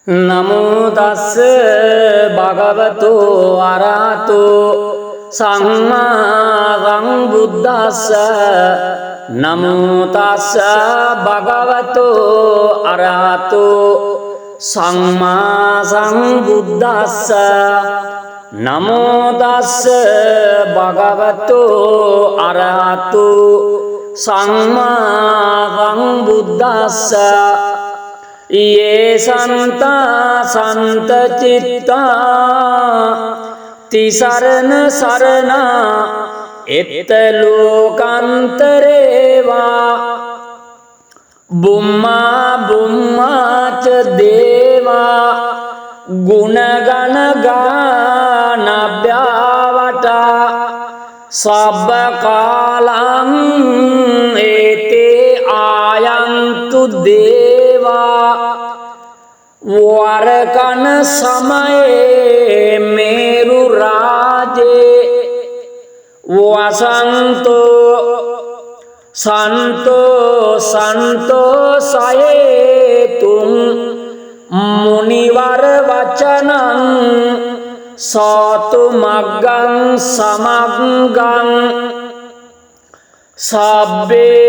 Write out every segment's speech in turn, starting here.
නමෝ තස්ස භගවතු අරහතු සම්මා සම්බුද්දස්ස නමෝ තස්ස භගවතු අරහතු සම්මා සම්බුද්දස්ස නමෝ තස්ස භගවතු අරහතු සම්මා සම්බුද්දස්ස ये संता संत चित्ता तिसरण सरना एत लोकांतरेवा बुम्मा बुम्मा च देवा गुणगण गानाभ्यावटा सब कालं एते आयन्तु देवा वरकन समये मेरु राजे वसंतो संतो संतो सयेतुं मुनिवर वचनं सतु मग्गं समग्गं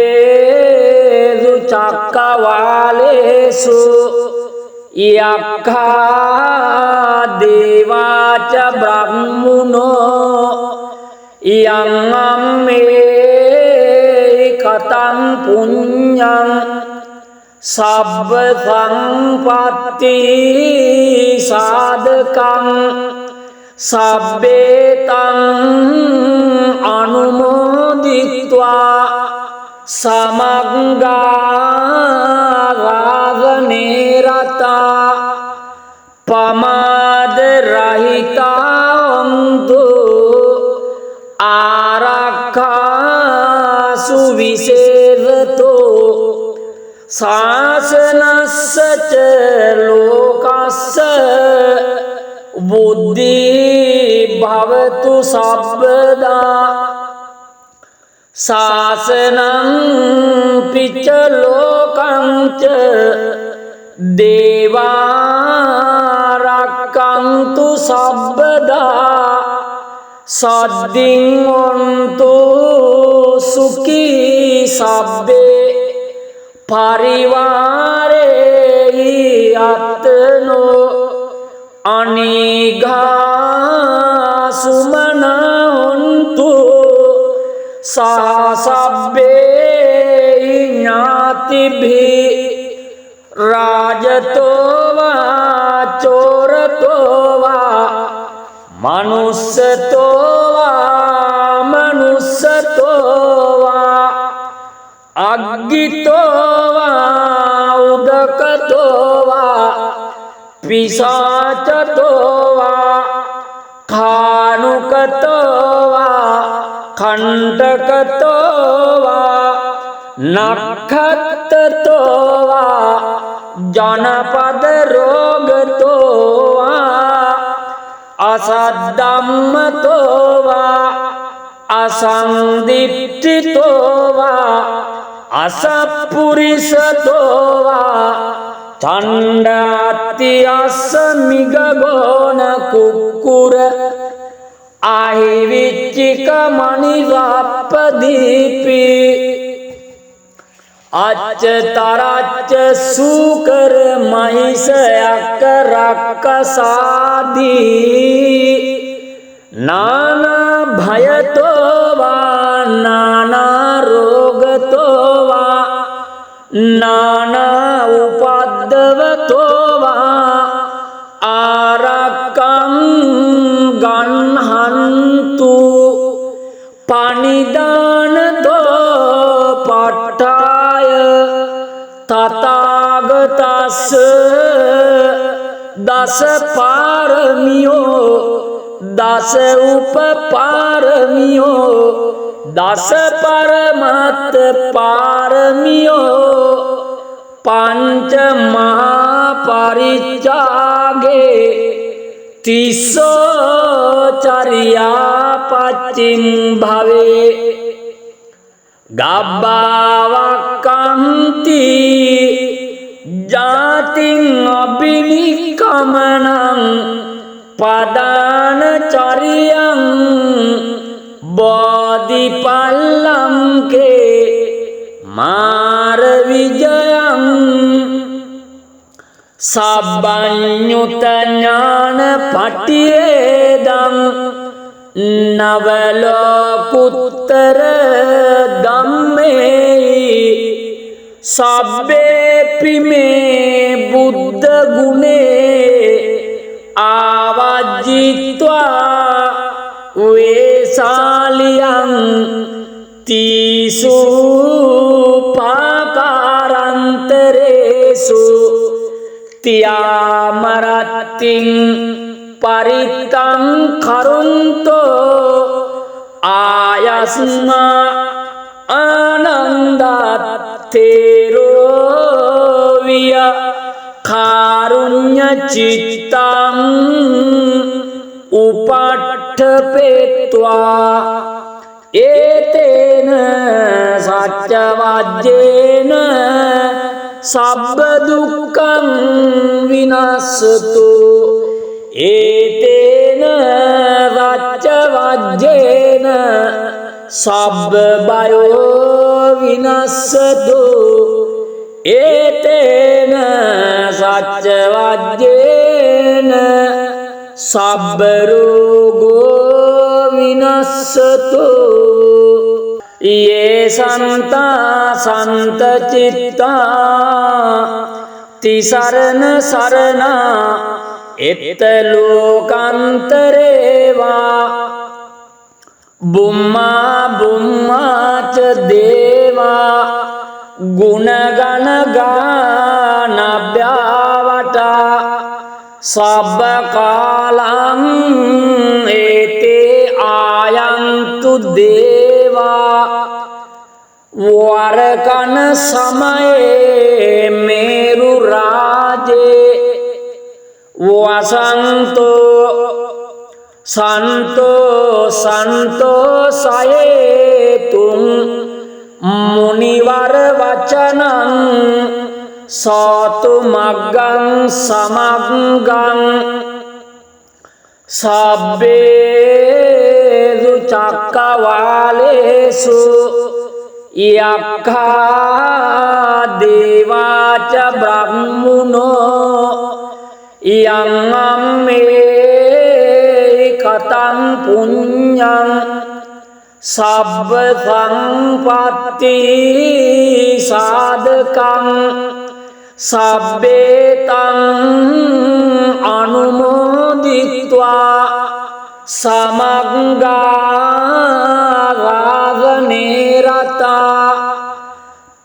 सब्बेषु चक्रवालेषु यक्खा देवा च ब्रह्मणो यं मे कथं पुण्यं सब्ब संपत्ति साधकं सब्बेतं अनुमोदित्वा समग्गा रागनेरता पमाद रहिता अंतु आरक्षा सुविशेषतो शासनस्य च लोकस्य बुद्धि भवतु सर्वदा शासनं पिच लोकं च देवा रक्षन्तु सर्वदा सद्दिन्वन्तु सुखी सब्बे परिवारे आत्नो अनिघा सुमना हन्तु सह सब्बे ज्ञातिभिः राजतो वा चोरतो वा मनुष्यतो वा मनुष्यतो वा अग्गितो वा उदकतो वा पिशाचतो वा खानुकतो वा खंडकतो वा नक्षत्रतो वा जनपद रोगतो वा असद्धम्मतो वा असंदीप्तितो वा असपुरुषतो वा चंडाति असमिगगोन कुक्कुर आहिविचिक मणिरापदीपी अच्च तरच्च सूकर महिष राक्षसादि नाना भयतो वा नाना रोगतो वा नाना उपद्रवतो वा आरकं गन्हन्तु पाणिदानतो पट्टाय तथागतस्य दश पारमियो दश उपपारमियो दश परमत पारमियो पंच महापरित्यागे तिस्सो चर्या पच्चिम भवे गब्बावक्कन्ति जाति සතින් අබිනිකමනං පදාන චරියං බෝධිපල්ලංකේ මාර විජයං සබ්බඤ්ඤුත ඥාන පටිවේදං නවලෝකුත්තර ධම්මේ සබ්බේපි මේ බුද්ධ ගුණේ ආවජ්ජිත්වා වේසාලියං තීසු පාකාරන්තරේසු තියාමරත්තිං පරිත්තං කරුන්තෝ ආයස්මා ආනන්දත්තේරෝ විය කාරුණ්‍ය චිත්තං උපට්ඨපෙත්වා ඒතේන සච්ච වජ්ජේන සබ්බ දුක්ඛං විනස්සතු ඒතේන රච්ච වජ්ජේන සබ්බ බයෝ විනස්සතු ඒතේන සච්ච වජ්ජේන සබ්බ රෝගෝ විනස්සතු යේ සන්තා සන්ත චිත්තා තිසරණ සරණා එත්ත ලෝකාන්තරේවා බුම්මා බුම්මාච දේවා ගුණගණ ගානභ්‍යාවටා සබ්බ කාලං ඒතේ ආයන්තු දේවා වරකන සමයේ මේරු රාජේ වසන්තෝ සන්තෝ සන්තෝ සයේතුං මුනිවර වචනං සෝතු මග්ගං සමග්ගං සබ්බේසු චක්කවාලේසු යක්ඛා දේවාච බ්‍රහ්මුනෝ යං අම්මේ කතං පුඤ්ඤං සබ්බ සංපත්ති සාධකං සබ්බේතං අනුමෝදිත්වා සමග්ගා රාගනේ රතා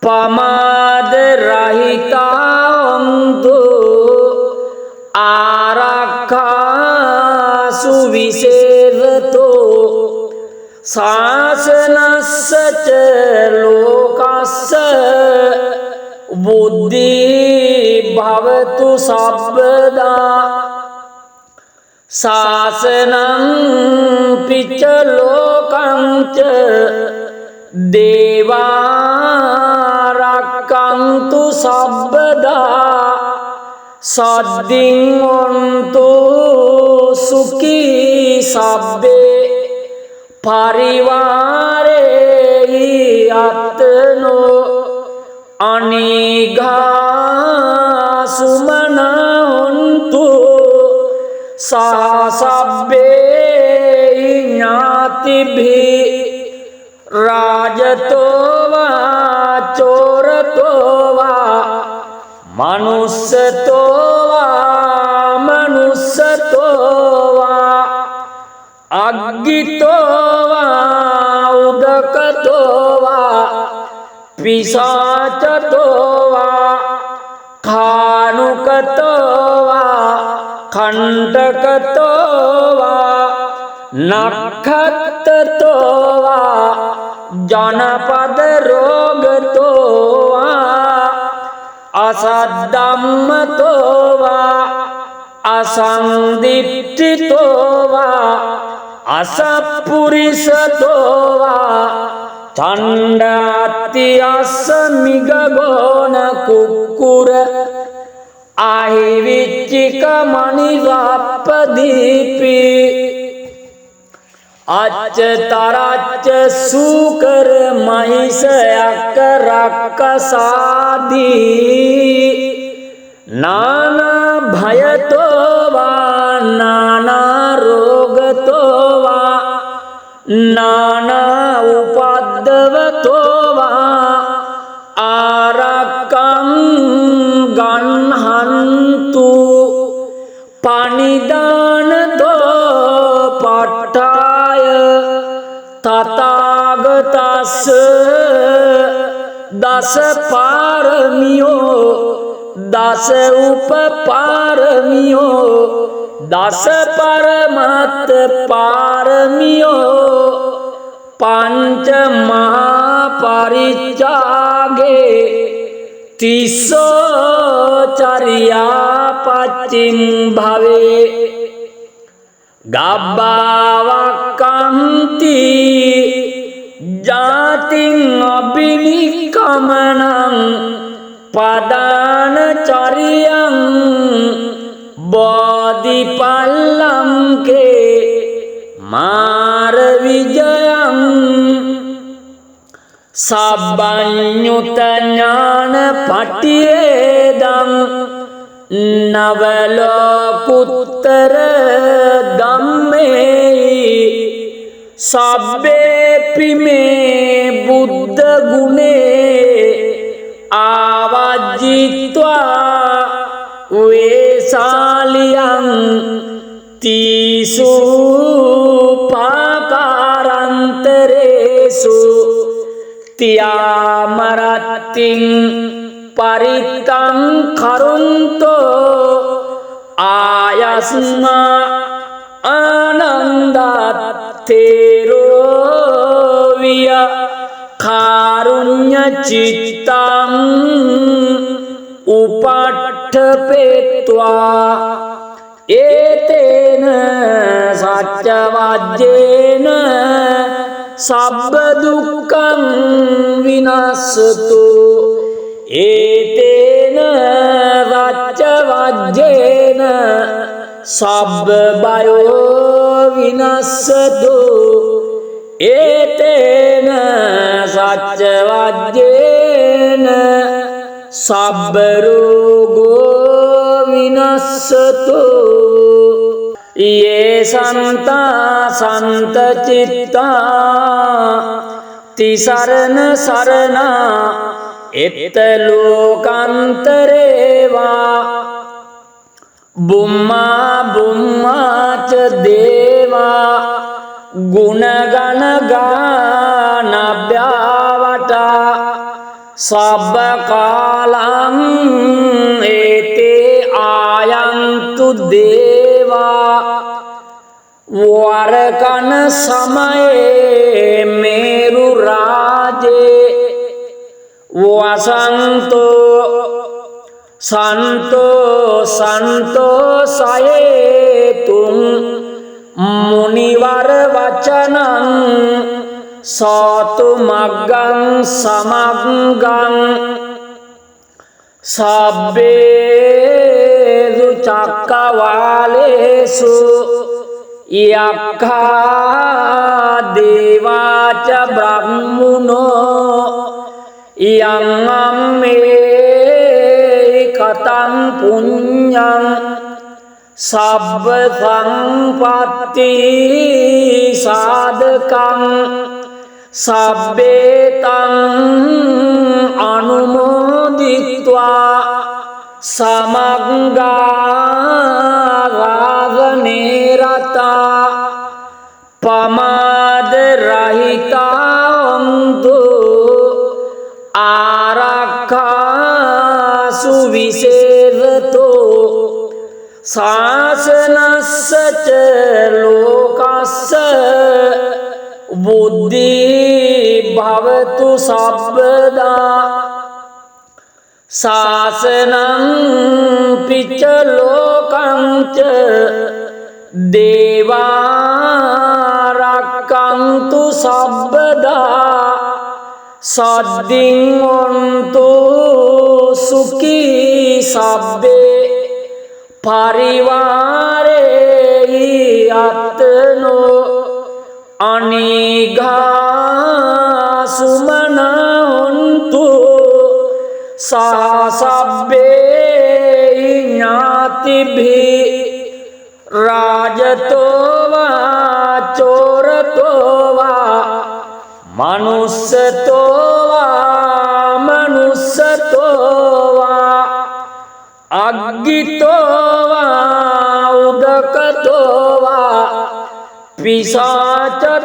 පමාද රහිතා ඔන්තු ආරක්ඛා විශේෂතෝ ශාසනස්සච ලෝකස්ස බුද්ධි භවතු සබ්බදා ශාසනං පිච්ච ලෝකංච දේවා රක්ඛන්තු සබ්බදා සද්දින් ඔන්තු සුඛී සබ්බේ පරිවාරේ අත්නෝ අනිඝා සුමනා හොන්තු සහසබ්බේ ඥාතිභි රාජතෝ වා චෝරතෝ වා මනුස්සතෝ වා මනුස්සතෝ වා අග්ගිතෝ වා උදකතෝ වා පිසාචතෝ වා කානුකතෝ වා කණ්ඩකතෝ වා නක්ඛත්තතෝ වා ජනපද රෝගතෝ වා අසද්ධම්මතෝ වා අසන්දිට්ඨිතෝ වා අසප්පුරිසතෝ වා චණ්ඩාති අස්ස මිගගෝණ කුක්කුර आहिविच्चिक मणिरापदीपी अच्चतराच्च सूकर महिष राक्षसादि नाना भयतो वा नाना रोगतो वा नाना उपाद्रवतो वा आरकं गन्हन्तु पाणिदानतो पट्टाय तथागतस्य दश पारमियो दश उपपारमियो दश परमत पारमियो पंच महापरित्यागे तिस्सो चर्या पच्चिम भवे गब्बावक्कन्ति जातिं अभिनिक्कमनं पदानचर्यं बोधिपल्लंके मारविजयं सब्बञ्युतज्ञानपट्टियेदं नवलोकुत्तर दम्मे सब्बेऽपि मे बुद्धगुणे आवाजित्वा वेशालियं तीसु पाकारान्तरेषु त्यामरतिं परितं करुन्तो आयस्मा आनन्दात्तेरो विय कारुण्यचित्तम् उपट्ठपेत्वा एतेन सत्यवाद्येन सब्बदुःखं विनश्यतु एतेन सत्यवाद्येन सब्बभयो विनश्यतु एतेन सत्यवाद्येन सब्बरोगो विनश्यतु ये सन्ता सन्तचित्ता तिसरण शरणा इत्तलोकान्तरे वा बुम्मा बुम्मा च देवा गुणगणगानाभ्यावटा सब्बकालं एते आयन्तु देवा वरकन समये मेरुराजे वसन्तो संतो सयेतुं मुनिवर वचनं सतुमग्गं समग्गं सब्बेषु चक्रवालेषु यक्खा देवा च ब्रह्मणो यं मे कथं पुण्यं सब्बसम्पत्ति साधकं सब्बेतं अनुमोदित्वा समग्गा रागने रता पमादरहिता अंतो आरक्षासु विशेषतो शासनस्य च लोकस्य बुद्धि भवतु सर्वदा शासनं पिच लोकं च देवा रक्षन्तु सर्वदा सद्दिन्वन्तु सुखी सब्बे පරිවාරේ අත්නෝ අනිඝා සුමනොන්තු සහසබ්බේ ඥාතිභි රාජතෝවා චෝරතෝවා මනුස්සතෝවා මනුස්සතෝවා අග්ගිතෝවා උදකතෝවා පිසාචතෝවා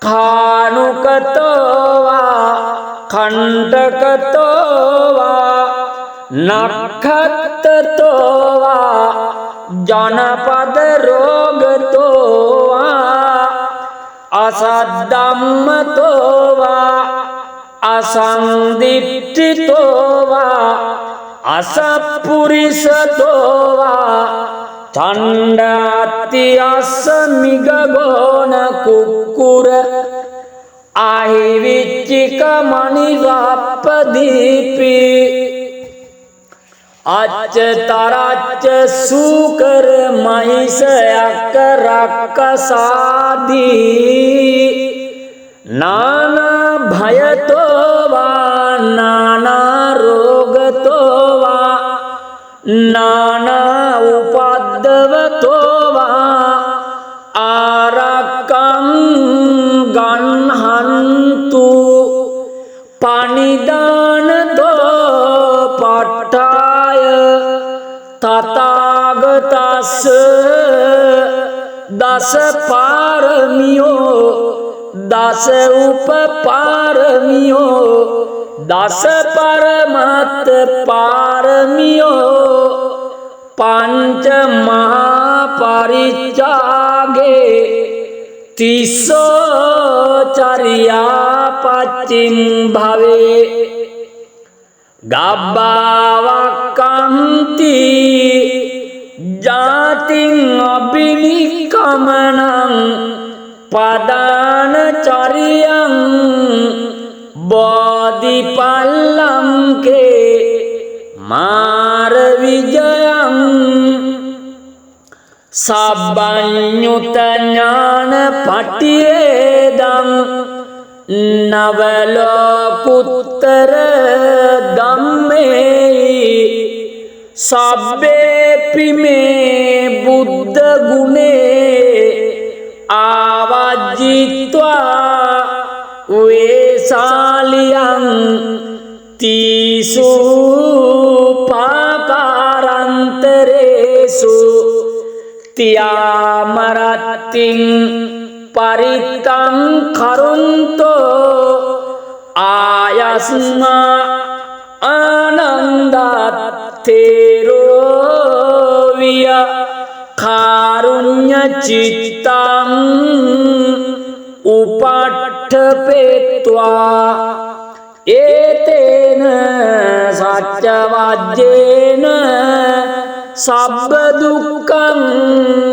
කානුකතෝවා කණ්ඩකතෝවා නක්ඛත්තතෝවා ජනපද රෝගතෝවා අසද්ධම්මතෝවා අසන්දිට්ඨිතෝවා අසප්පුරිසතෝවා චණ්ඩාති අස්ස මිගගෝන කුක්කුර ආහිවිච්චික මණිරප්පදීපි අච්චතරච්ච සූකර මහිසයක් රක්කසාදී නානා භයතෝවා නානා රෝගතෝවා නානා උපද්දවතෝවා ආරක්කං ගන්හන්තු පනිදානතෝ පට්ඨාය තථාගතස්ස දස පාරමියෝ දස උපපාරමියෝ දස පරමත්ත පාරමියෝ පංච මහා පරිත්‍යාගේ තිස්සෝ චරියා පච්චිම් භවේ ගබ්බාවක්කන්ති ජාතින් අබිනික්කමනං පදාන චරියං බෝධිපල්ලංකේ මාර විජයං සබ්බඤ්ඤුත ඥාන පටියේදං නවලෝකුත්තර ධම්මේ සබ්බේපි මේ බුද්ධ ගුණේ ආවජ්ජිත්වා වේසාලියං තීසු පාකාරන්තරේසු තියාමරත්තිං පරිත්තං කරුන්තෝ ආයස්මා ආනන්දත්තේරෝ විය කාරුණ්‍ය චිත්තං උපට්ඨපෙත්වා ඒතේන සච්ච වජ්ජේන සබ්බ දුක්ඛං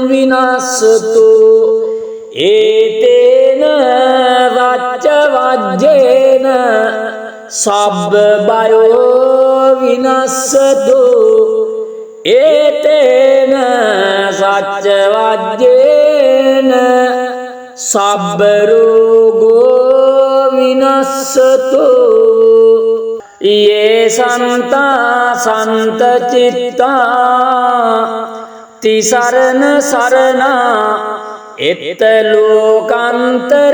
විනස්සතු ඒතේන රච්ච වජ්ජේන සබ්බ බයෝ විනස්සතු ඒතේන සච්ච වජ්ජේන සබ්බ රෝගෝ විනස්සතු යේ සන්තා සන්ත චිත්තා තිසරණ සරණා එත්ත ලෝකාන්තරේවා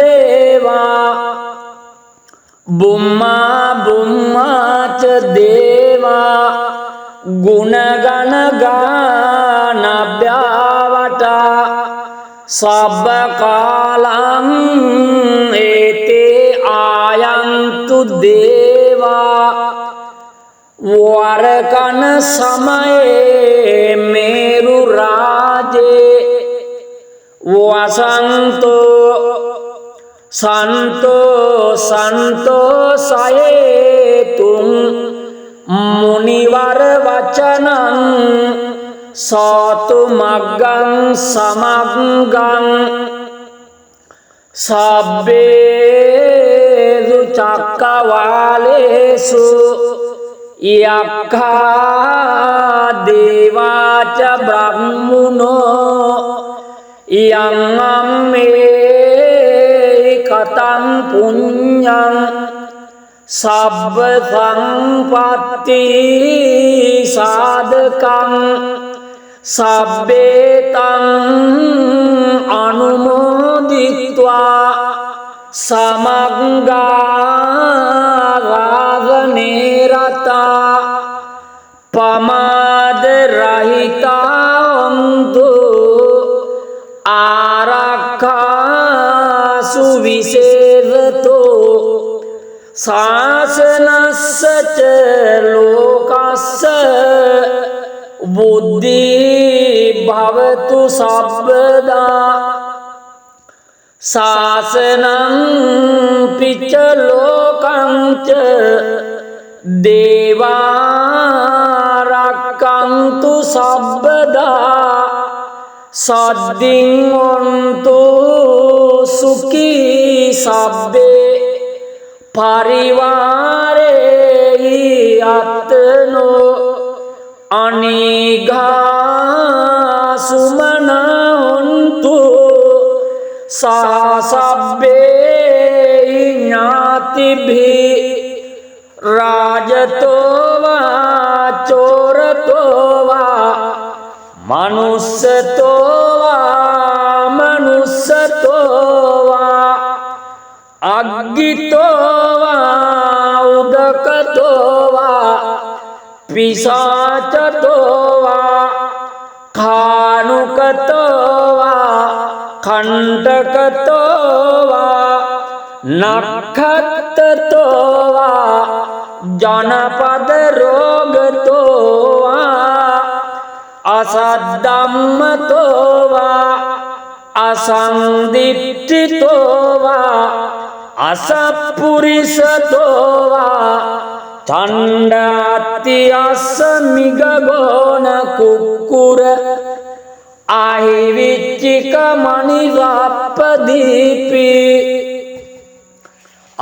බුම්මා බුම්මාච දේවා ගුණගණ ගානභ්‍යාවටා සබ්බ කාලං ඒතේ ආයන්තු දේවා වරකන සමයේ මේරු රාජේ වසන්තෝ සන්තෝ සන්තෝ සයේතුං මුනිවර වචනං සෝතු මග්ගං සමග්ගං සබ්බේසු චක්කවාලේසු යක්ඛා දේවාච බ්‍රහ්මුනෝ යං අම්මේ කතං පුඤ්ඤං සබ්බ සංපත්ති සාධකං සබ්බේතං අනුමෝදිත්වා සමග්ගා රාගනේ රතා පමාද රහිතා ඔන්තු ආරක්ඛා සුවිසේවතෝ සාසනස්සච ලෝකස්ස බුද්ධි භවතු සබ්බදා සාසනං පිච්ච ලෝකංච දේවා රක්ඛන්තු සබ්බදා සද්දින් ඔන්තු සුඛී සබ්බේ පරිවාරේ අත්නෝ අනිඝා සුමනොන්තු සහසබ්බේ ඥාතිභි රාජතෝවා චෝරතෝවා මනුස්සතෝවා මනුස්සතෝවා අග්ගිතෝවා උදකතෝවා පිසාචතෝවා කානුකතෝවා කණ්ඩකතෝවා නක්ඛත්තතෝවා ජනපද රෝගතෝවා අසද්ධම්මතෝවා අසන්දිට්ඨිතෝවා අසප්පුරිසතෝවා චණ්ඩාති අස්ස මිගගෝන කුක්කුර ආහිවිච්චික මණිරප්පදීපි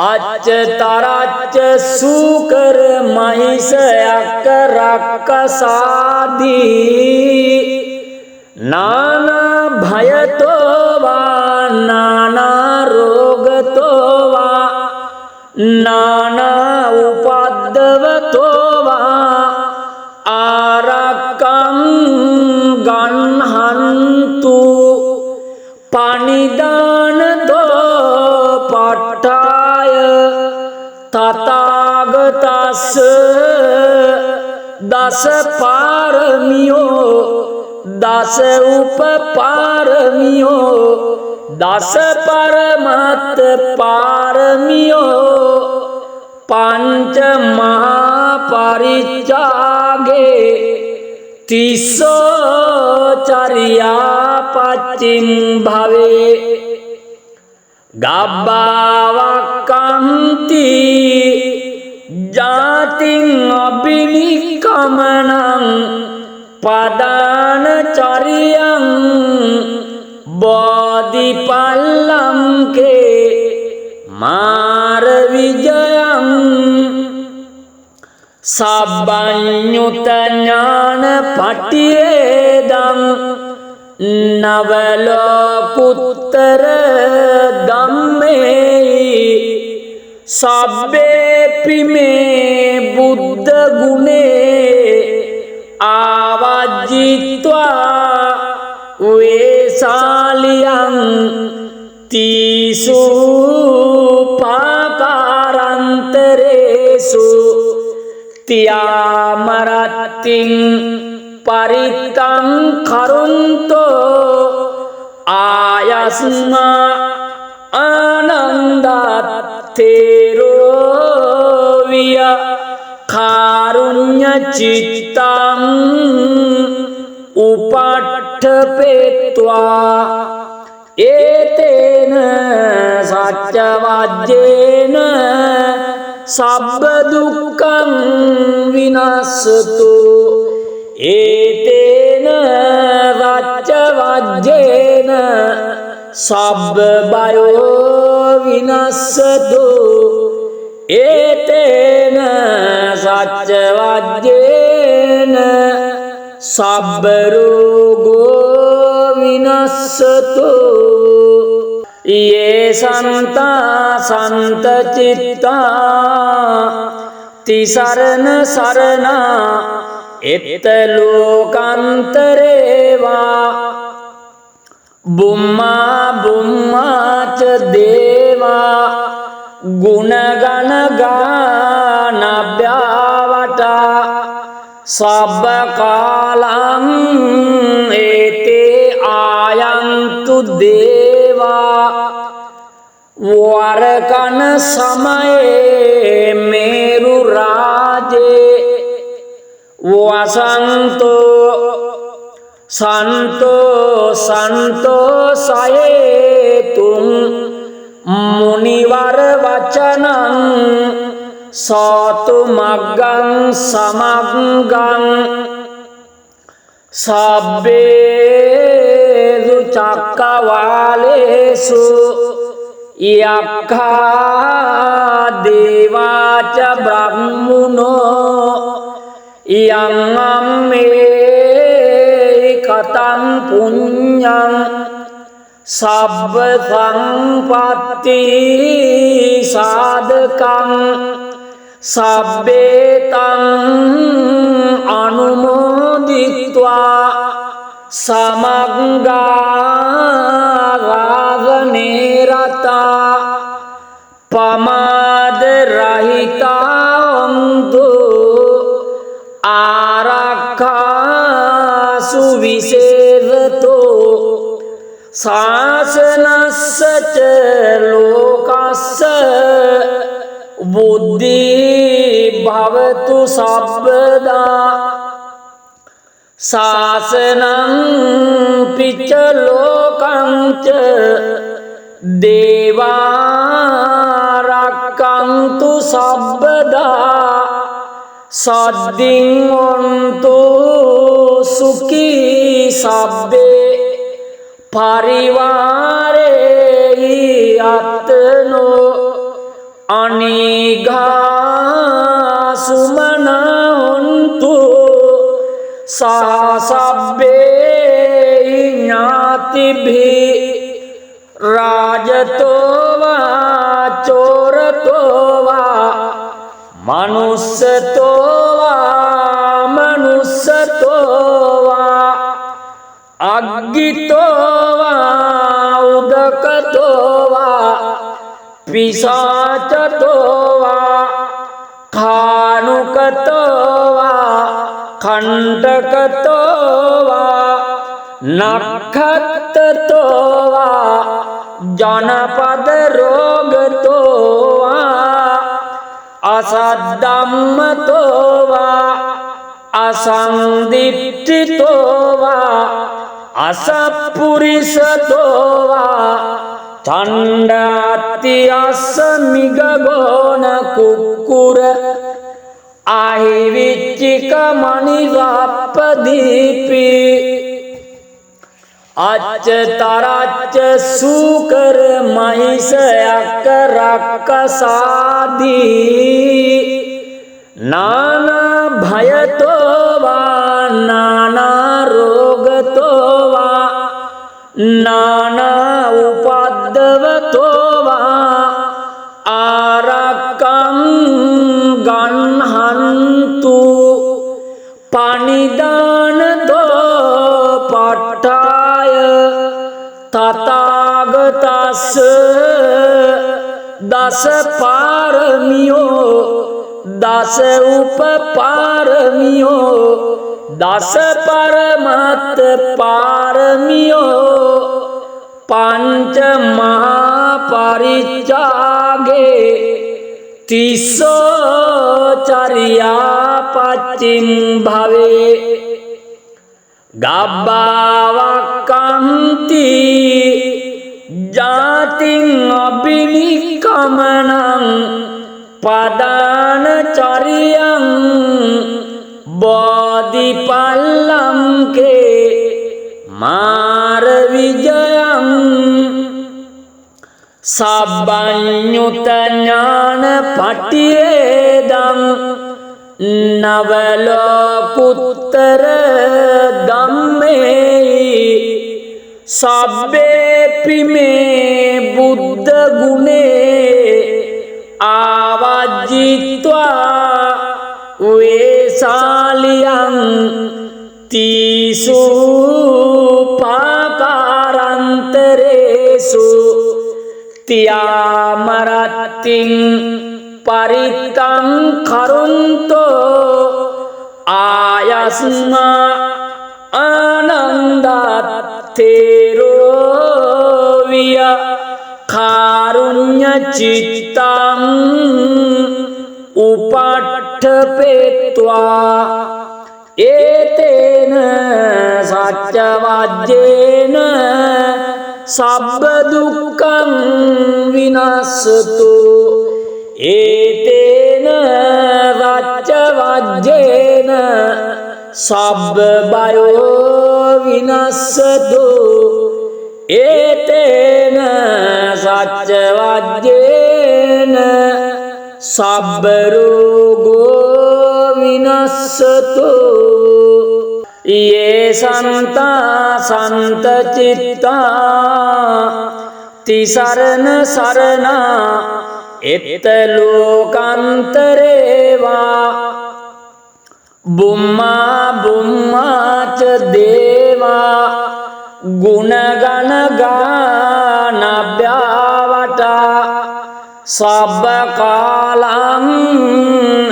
අච්චතරච්ච සූකර මහිෂයක රක්කසාදී නානා භයතෝවා නානා රෝගතෝවා නානා උපද්දවතෝවා ආරක්කං ගන්හන්තු පනිදානතෝ පට්ඨාය තථාගතස්ස දස පාරමියෝ දස උපපාරමියෝ දස පරමත්ත පාරමියෝ පංච මහා පරිත්‍යාගේ තිස්සෝ චරියා පච්චිම් භවේ ගබ්බාවක්කන්ති ජාතින් අබිනික්කමනං පදාන චරියං බෝධිපල්ලංකේ මාර විජයං සබ්බඤ්ඤුත ඥාන පටියේදං නවලෝකුත්තර ධම්මේ සබ්බේපි මේ බුද්ධ ගුණේ ආවජ්ජිත්වා වේසාලියං තීසු පාකාරන්තරේසු තියාමරත්තිං පරිත්තං කරුන්තෝ ආයස්මා ආනන්දත්තේරෝ විය කාරුණ්‍ය චිත්තං උපට්ඨපෙත්වා ඒතේන සච්ච වජ්ජේන සබ්බ දුක්ඛං විනස්සතු ඒතේන රච්ච වජ්ජේන සබ්බ බයෝ විනස්සතු ඒතේන සච්ච වජ්ජේන සබ්බ රෝගෝ විනස්සතු යේ සන්තා සන්ත චිත්තා තිසරණ සරණා එත්ත ලෝකාන්තරේවා බුම්මා බුම්මාච දේවා ගුණගණ ගානභ්‍යාවටා සබ්බ කාලං ඒතේ ආයන්තු දේවා වරකන සමයේ මේරු රාජේ වසන්තෝ සන්තෝ සන්තෝ සයේතුං මුනිවර වචනං සෝතු මග්ගං සමග්ගං සබ්බේසු චක්කවාලේසු යක්ඛා දේවාච බ්‍රහ්මුනෝ යං අම්මේ කතං පුඤ්ඤං සබ්බ සංපත්ති සාධකං සබ්බේතං අනුමෝදිත්වා සමග්ගා රාගනේ රතා පමාද රහිතා ඔන්තු ආරක්ඛාසු විසේවතෝ සාසනස්සච ලෝකස්ස බුද්ධි භවතු සබ්බදා සාසනං පිච්ච ලෝකංච දේවා රක්ඛන්තු සබ්බදා සද්දින් ඔන්තු සුඛී සබ්බේ පරිවාරේ අත්නෝ අනිඝා සුමනොන්තු සහසබ්බේ ඥාතිභි රාජතෝ වා චෝරතෝ වා මනුස්සතෝ වා මනුස්සතෝ වා අග්ගිතෝ වා උදකතෝ වා පිසාචතෝ වා කානුකතෝ වා කණ්ඩකතෝ වා නක්ඛත්තතෝ වා ජනපද රෝගතෝ වා අසද්ධම්මතෝ වා අසන්දිට්ඨිතෝ වා අසප්පුරිසතෝ වා චණ්ඩාති අස්ස මිගගෝන කුක්කුර ආහිවිච්චික මණිරප්පදීපි අච්චතරච්ච සූකර මහිෂයක රක්කසාදී නානා භයතෝ වා නානා රෝගතෝ වා නානා උපද්දවතෝ වා ආරක්කං ගන්හන්තු පනිදානතෝ පට්ඨාය තථාගතස්ස දස පාරමියෝ දස උපපාරමියෝ දස පරමත්ත පාරමියෝ පංච මහා පරිත්‍යාගේ තිස්සෝ චරියා පච්චිම් භවේ ගබ්බාවක්කන්ති ජාතින් අබිනික්කමනං පදාන චරියං බෝධිපල්ලංකේ මාර විජයං සබ්බඤ්ඤුත ඥාන පටිවේදං නවලෝකුත්තර ධම්මේ සබ්බේපි මේ බුද්ධ ගුණේ ආවජ්ජිත්වා වේසාලියං තීසු පාකාරන්තරේසු තියාමරත්තිං පරිත්තං කරුන්තෝ ආයස්මා ආනන්දත්තේරෝ විය කාරුණ්‍ය චිත්තං උපට්ඨපෙත්වා ඒතේන සච්ච වජ්ජේන සබ්බ දුක්ඛං විනස්සතු ඒතේන රච්ච වජ්ජේන සබ්බ බයෝ විනස්සතු ඒතේන සච්ච වජ්ජේන සබ්බ රෝගෝ විනස්සතු යේ සන්තා සන්ත චිත්තා තිසරණ සරණා එත්ත ලෝකාන්තරේවා බුම්මා බුම්මාච දේවා ගුණගණ ගානභ්‍යාවටා සබ්බ කාලං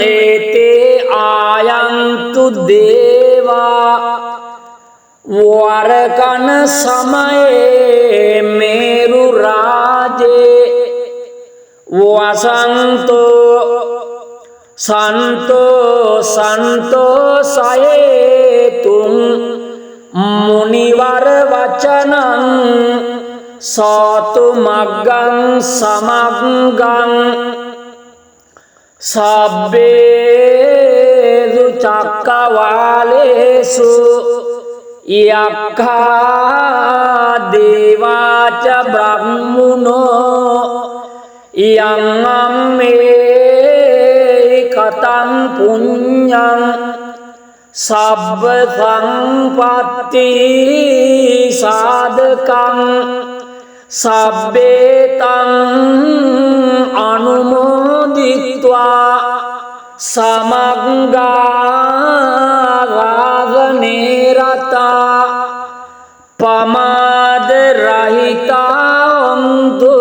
ඒතේ ආයන්තු දේවා වරකන සමයේ මේරු රාජේ වසන්තෝ සන්තෝ සන්තෝ සයේතුං මුනිවර වචනං සෝතු මග්ගං සමග්ගං සබ්බේසු චක්කවාලේසු යක්ඛා දේවාච බ්‍රහ්මුනෝ යං අම්මේ කතං පුඤ්ඤං සබ්බ සංපත්ති සාධකං සබ්බේතං අනුමෝදිත්වා සමග්ගා රාගනේ රතා පමාද රහිතා ඔන්තු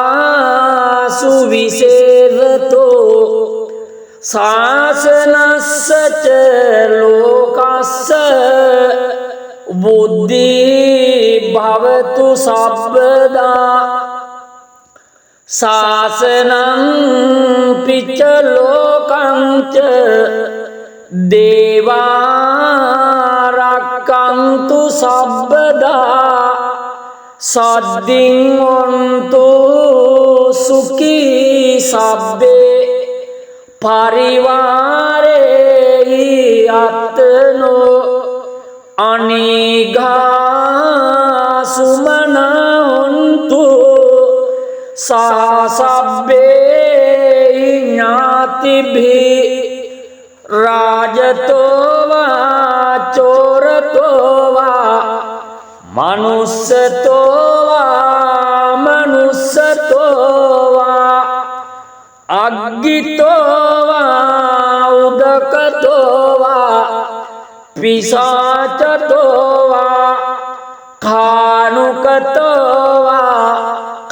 ආරක්ඛාසු විසේවතෝ සාසනස්සච ලෝකස්ස බුද්ධි භවතු සබ්බදා සාසනං පිච්ච ලෝකංච දේවා රක්ඛන්තු සබ්බදා සද්දින් ඔන්තු සුඛී සබ්බේ පරිවාරේ අත්නෝ අනිඝා සුමනොන්තු සහසබ්බේ ඥාතිභි රාජතෝවා චෝරතෝවා මනුස්සතෝවා මනුස්සතෝවා අග්ගිතෝවා උදකතෝවා පිසාචතෝවා කානුකතෝවා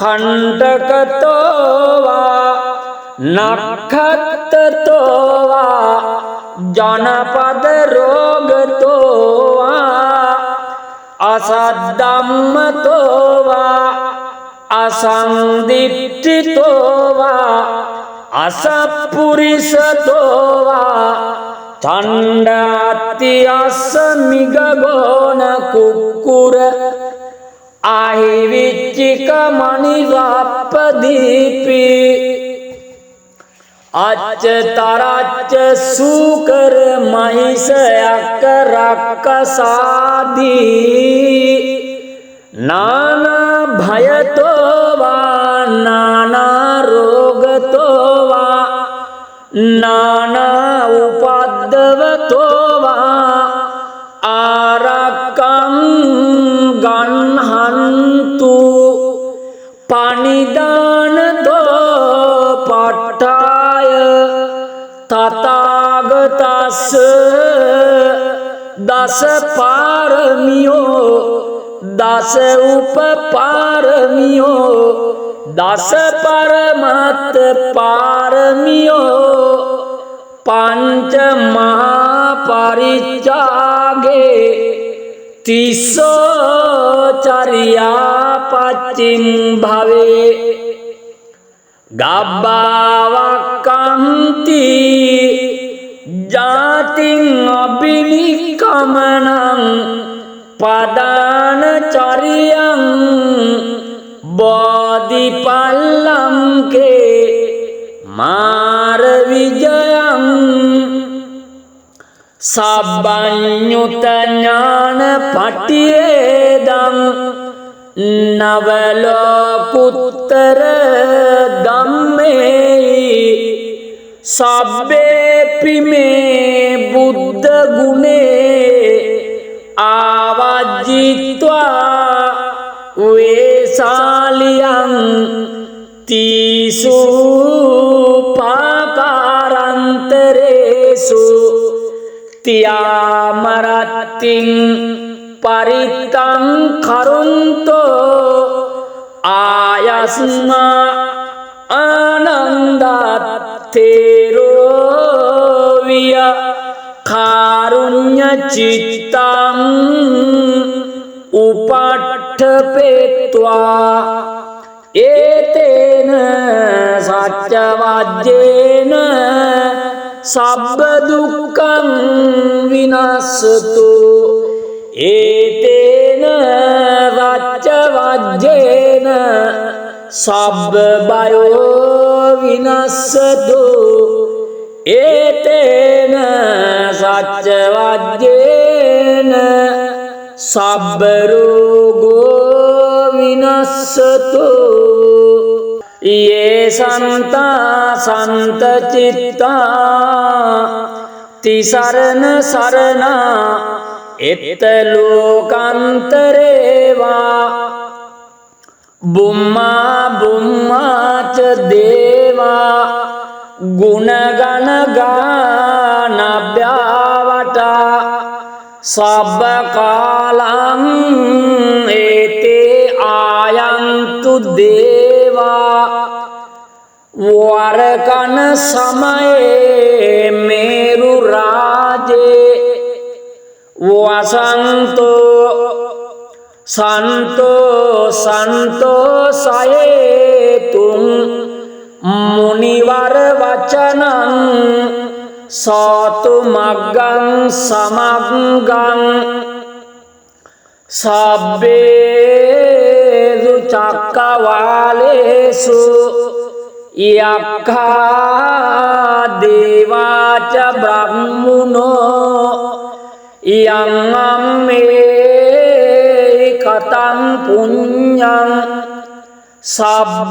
කණ්ඩකතෝවා නක්ඛත්තතෝවා ජනපද රෝගතෝවා අසද්ධම්මතෝවා අසන්දිට්ඨිතෝවා අසප්පුරිසතෝවා චණ්ඩාති අස්ස මිගගෝන කුක්කුර ආහිවිච්චික මණිරප්පදීපි අච්චතරච්ච සූකර මහිෂයක රක්කසාදී නානා භයතෝවා නානා රෝගතෝවා नाना उपद्रवतो वा आरक्कं गन्हन्तु पनिदानतो पट्टाय तथागतस्य दश पारमियो दश उपपारमियो दश परमत पारमियो पंच महापरित्यागे तिस्सो चर्या पच्चिम भवे गब्बावक्कन्ति जातिं अभिनिक्कमनं पदानचर्यं बोधिपल्लं के मारविजयं सब्बञ्युतज्ञानपटियेदं नवलोकुत्तर धम्मे सब्बेऽपि मे बुद्धगुणे आवाजित्वा वेशालियं तीसु पाकारान्तरेषु त्यामरतिं परितं करुन्तो आयस्मा आनन्दात्तेरो विय कारुण्यचित्तम् उपट्ठपेत्वा एतेन सत्यवाद्येन सब्बदुःखं विनश्यतु एतेन सत्यवाद्येन सब्बभयो विनश्यतु एतेन सत्यवाद्येन सब्बरोगो विनश्यतु ये सन्ता सन्तचित्ता तिसरण शरणा इत्तलोकान्तरे वा बुम्मा बुम्मा च देवा गुणगणगानाभ्यावटा सब्बकालं एते आयन्तु देवा वरकन समये मेरुराजे वसन्तो संतो सयेतुं मुनिवर वचनं सतुमग्गं समग्गं सब्बेषु चक्रवालेषु यक्खा देवा च ब्रह्मणो यं मे कथं पुण्यं सब्बसम्पत्ति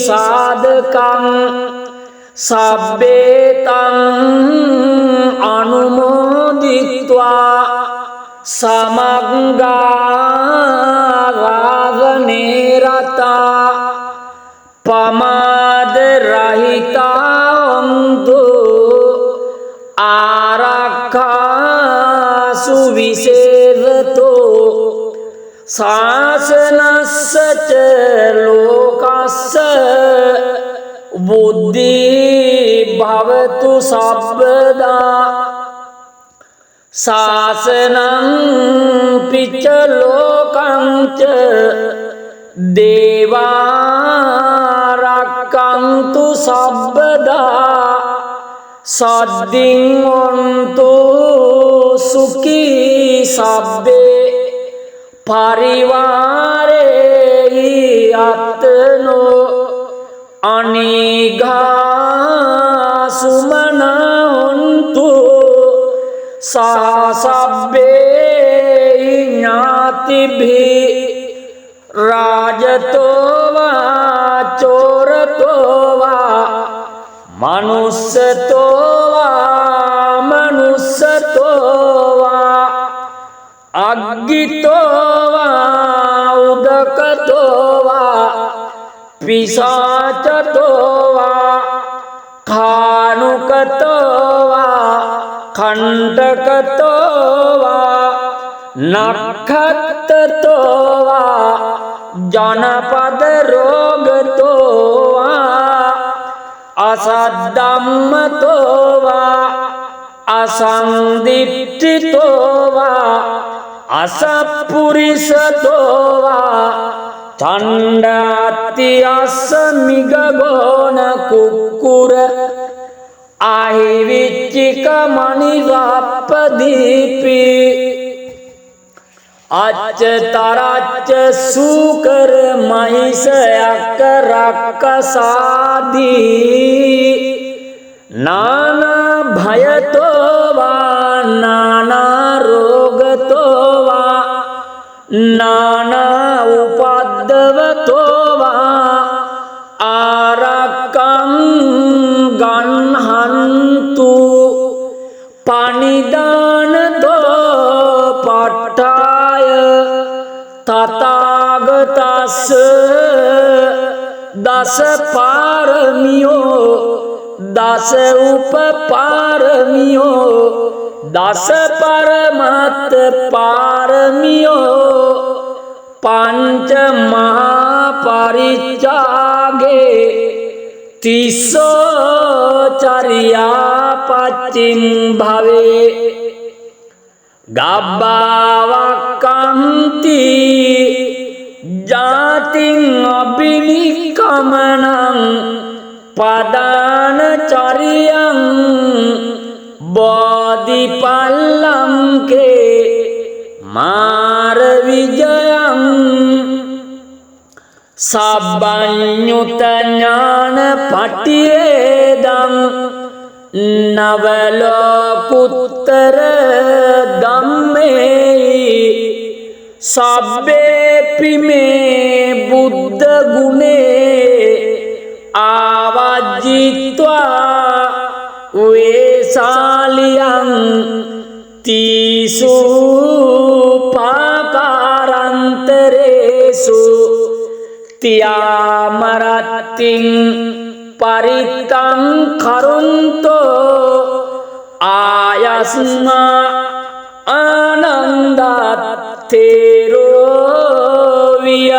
साधकं सब्बेतं अनुमोदित्वा समग्गा रागने रता पमादरहिता अन्तु आरक्षासु विशेषतो शासनस्य च लोकस्य बुद्धि भवतु सर्वदा शासनं च लोकं च देवा रक्षन्तु सर्वदा सद्दिन्वन्तु सुखी सब्बे परिवारे आत्नो अनिघा सुमना हन्तु सह सब्बे ज्ञातिभिः राजतो वा चोर මාරතෝවා මනුස්සතෝවා මනුස්සතෝවා අග්ගිතෝවා උදකතෝවා පිසාචතෝවා කානුකතෝවා කණ්ඩකතෝවා නක්ඛත්තතෝවා ජනපද රෝගතෝවා අසද්ධම්මතෝවා අසන්දිට්ඨිතෝවා අසප්පුරිසතෝවා චණ්ඩාති අස්ස මිගගෝන කුක්කුර ආහිවිච්චික මණිරප්පදීපි අච්චතරච්ච සූකර මහිසයක්ක රක්කසාදී නානා භයතෝවා නානා රෝගතෝවා නානා උපද්දවතෝවා ආරක්කං ගන්හන්තු පනිදානතෝ පට්ඨාය තථාගතස්ස දස පාරමියෝ දස උපපාරමියෝ දස පරමත්ත පාරමියෝ පංච මහා පරිත්‍යාගේ තිස්සෝ චරියා පච්චිම් භවේ ගබ්බාවක්කන්ති ජාතින් අබිනික්කමනං පදාන චරියං බෝධිපල්ලංකේ මාර විජයං සබ්බඤ්ඤුත ඥාන පටිවේදං නවලෝකුත්තර ධම්මේ සබ්බේපි මේ බුද්ධ ගුණේ ආවජ්ජිත්වා වේසාලියං තීසු පාකාරන්තරේසු තියාමරත්තිං පරිත්තං කරුන්තෝ ආයස්මා ආනන්දත්තේරෝ විය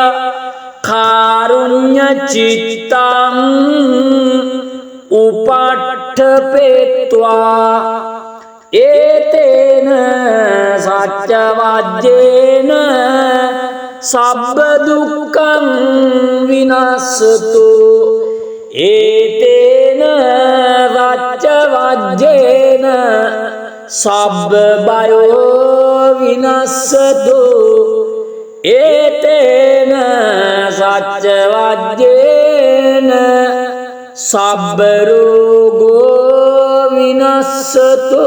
කාරුණ්‍ය චිත්තං උපට්ඨපෙත්වා ඒතේන සච්ච වජ්ජේන සබ්බ දුක්ඛං විනස්සතු ඒතේන රච්ච වජ්ජේන සබ්බ බයෝ විනස්සතු ඒතේන සච්ච වජ්ජේන සබ්බ රෝගෝ විනස්සතු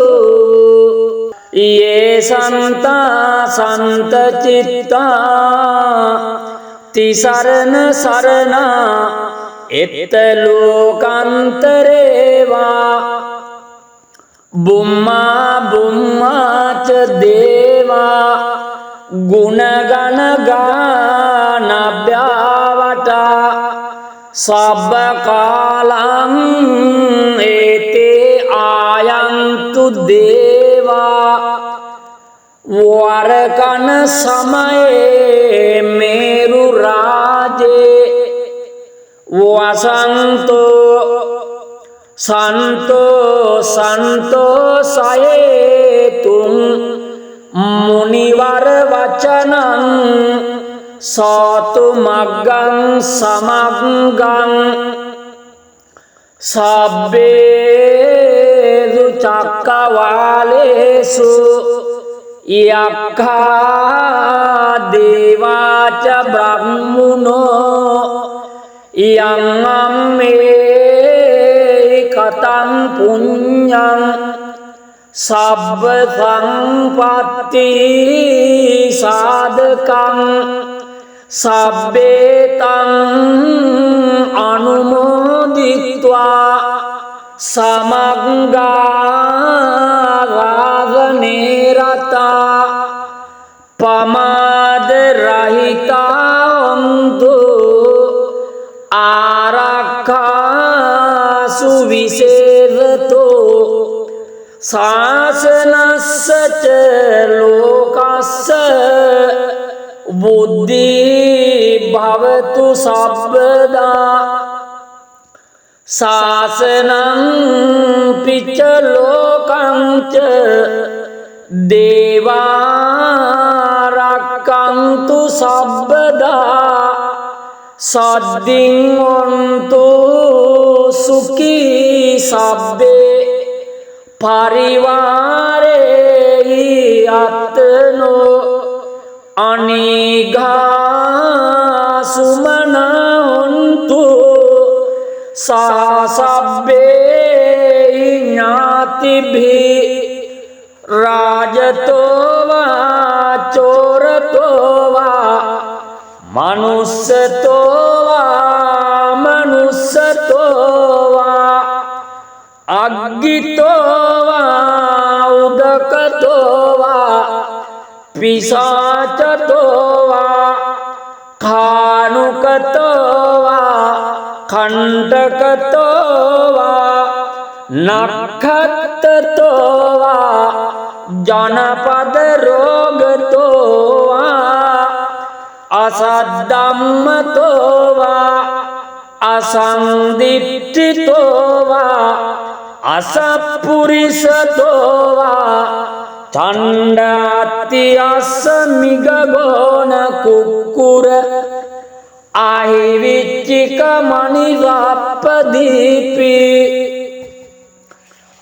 යේ සන්තා සන්ත චිත්තා තිසරණ සරණා එත්ත ලෝකාන්තරේවා බුම්මා බුම්මාච දේවා ගුණගණ ගානභ්‍යාවටා සබ්බ කාලං ඒතේ ආයන්තු දේවා වරකන සමයේ මේරු රාජේ වසන්තෝ සන්තෝ සන්තෝ සයේතුං මුනිවර වචනං සෝතු මග්ගං සමග්ගං සබ්බේසු චක්කවාලේසු යක්ඛා දේවාච බ්‍රහ්මුනෝ යං අම්මේ කතං පුඤ්ඤං සබ්බ සංපත්ති සාධකං සබ්බේතං අනුමෝ समगारागने रता पमाद रहिता अंतु आरक्षा सुविशेषतो शासनस्य च लोकस्य बुद्धि भवतु सर्वदा शासनं पिच लोकं च देवा रक्षन्तु सर्वदा सद्दिन्वन्तु सुखी सब्बे परिवारे आत्नो अनिघा सुमना हन्तु सह सब्बे ज्ञातिभिः राजतो वा चोरतो वा मनुष्यतो वा मनुष्यतो वा अग्गितो वा उदकतो वा पिशाचतो वा खानुकतो वा खंडकतो वा नखत्तो वा जनपद रोगतो वा असद्धम्मतो वा असंदीप्तितो वा असपुरुषतो वा चंडाति असमिगोन कुक्कुर आहिविचिक मणिरापदीपी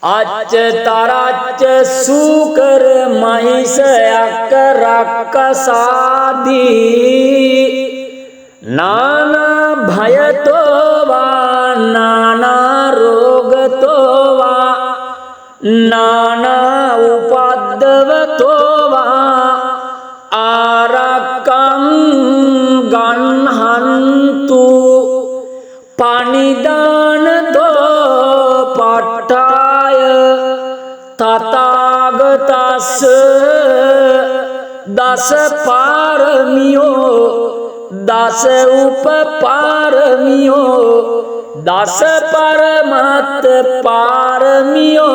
अच तराच सूकर महिष अकरकसादी नाना भयतो वा नाना रोगतो वा नाना उपद्रवतो वा आरकं गन्हन्तु पाणिदानतो पट्टाय तथागतस्य दश पारमियो दश उपपारमियो दश परमत पारमियो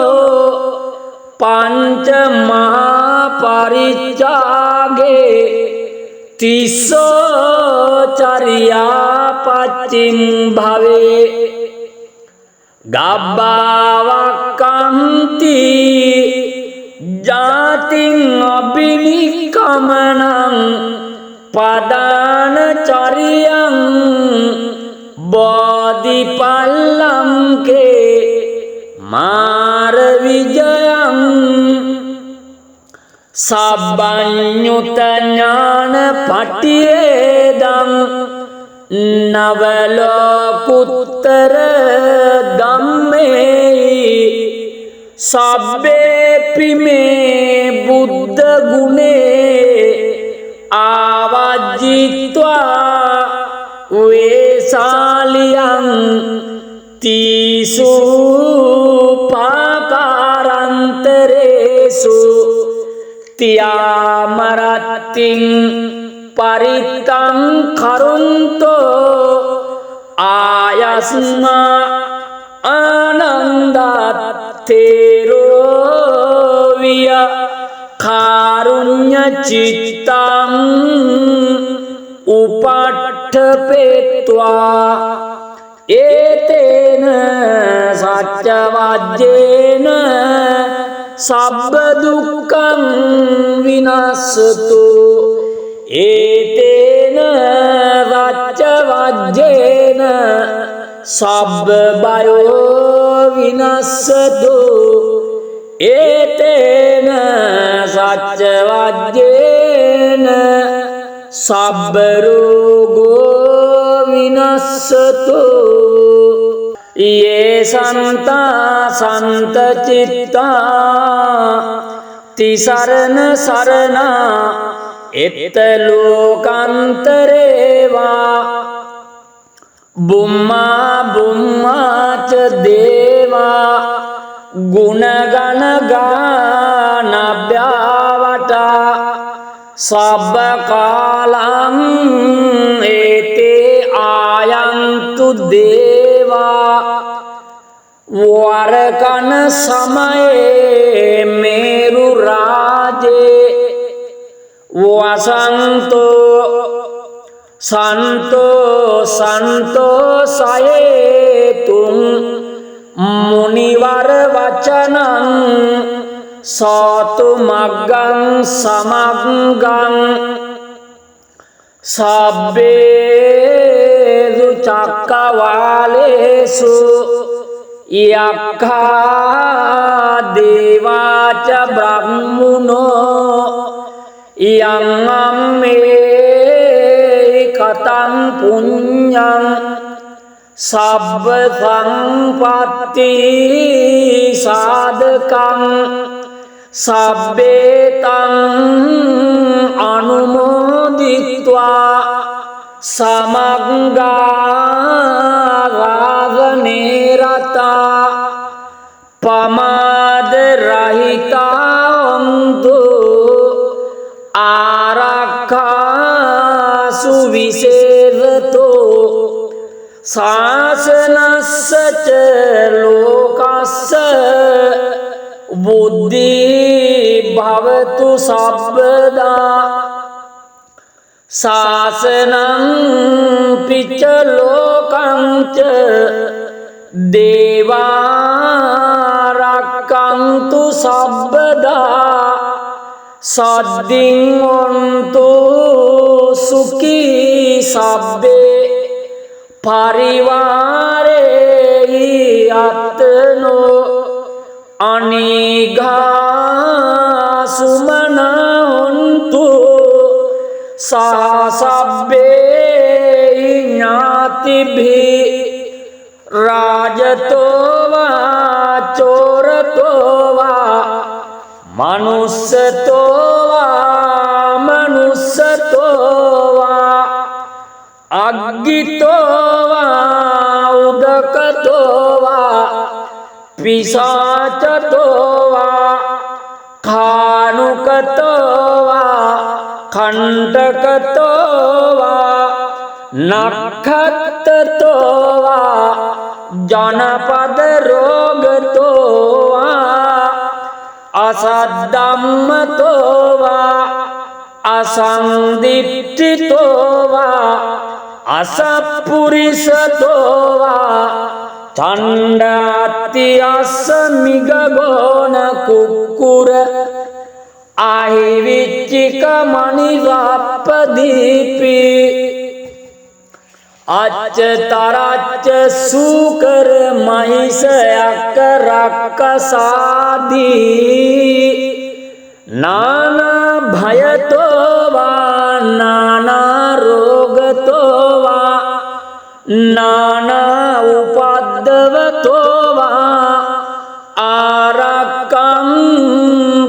पंच महापरित्यागे तीसो चर्या पचिम भवे गब्बावक्कन्ति जातिं अभिनिक्कमनं पदानचर्यं बोधिपल्लं के मारविजयं सब्बञ्युतज्ञान पठ्येदं नवलोकुत्तर धम्मे सब्बेऽपि मे बुद्ध गुणे आवाजित्वा वेशालियं तीसु पाकारान्तरेषु त्यामरतिं परितं करुन्तो आयस्मा आनन्दात्तेरो विय कारुण्यचित्तम् उपट्ठपेत्वा एतेन सत्यवाद्येन सब्बदुःखं विनश्यतु एतेन सत्यवाद्येन सब्बभयो विनश्यतु एतेन सत्यवाद्येन सब्बरोगो विनश्यतु ये संता संतचित्ता तिसरण शरणा इत्तलोकान्तरे वा बुम्मा बुम्मा च देवा ගුණගණ ගානභ්‍යාවටා සබ්බ කාලං ඒතේ ආයන්තු දේවා වරකන සමයේ මේරු රාජේ වසන්තෝ සන්තෝ සයේතුං මුනිවර වචනං සාතු මග්ගං සමග්ගං සබ්බේසු චක්කවාලේසු යක්ඛා දේවාච බ්‍රහ්මුනෝ යං අම්මේ කතං පුඤ්ඤං සබ්බ සංපත්ති සාධකං සබ්බේතං අනුමෝදිත්වා සමග්ගා රාගනේ රතා පමාද රහිතා ඔන්තු ආරක්ඛාසු විසේවතෝ සාසනස්සච ලෝකස්ස බුද්ධි භවතු සබ්බදා සාසනං පිච්ච ලෝකංච දේවා රක්ඛන්තු සබ්බදා සද්දින් ඔන්තු සුඛී සබ්බේ පරිවාරේ අත්නෝ අනිඝා සුමනොන්තු සහසබ්බේ ඥාතිභි රාජතෝවා චෝරතෝවා මනුස්සතෝවා මනුස්සතෝවා අග්ගිතෝවා උදකතෝවා පිසාචතෝවා කානුකතෝවා කණ්ඩකතෝවා නක්ඛත්තතෝවා ජනපද රෝගතෝවා අසද්ධම්මතෝවා අසන්දිට්ඨිතෝවා අසප්පුරිසතෝවා චණ්ඩාති අස්ස මිගගෝන කුක්කුර ආහිවිච්චික මණිරප්පදීපි අච්චතරච්ච සූකර මහිෂයක රක්කසාදී නානා භයතෝවා නානා රෝගතෝවා නානා උපද්දවතෝවා ආරක්කං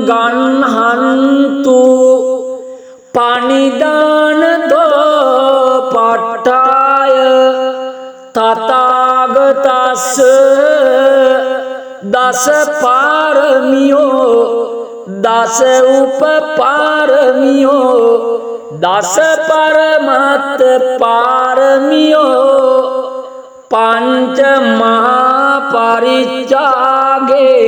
ගන්හන්තු පනිදානතෝ පට්ඨාය තථාගතස්ස දස පාරමියෝ දස උපපාරමියෝ දස පරමත්ත පාරමියෝ පංච මහා පරිත්‍යාගේ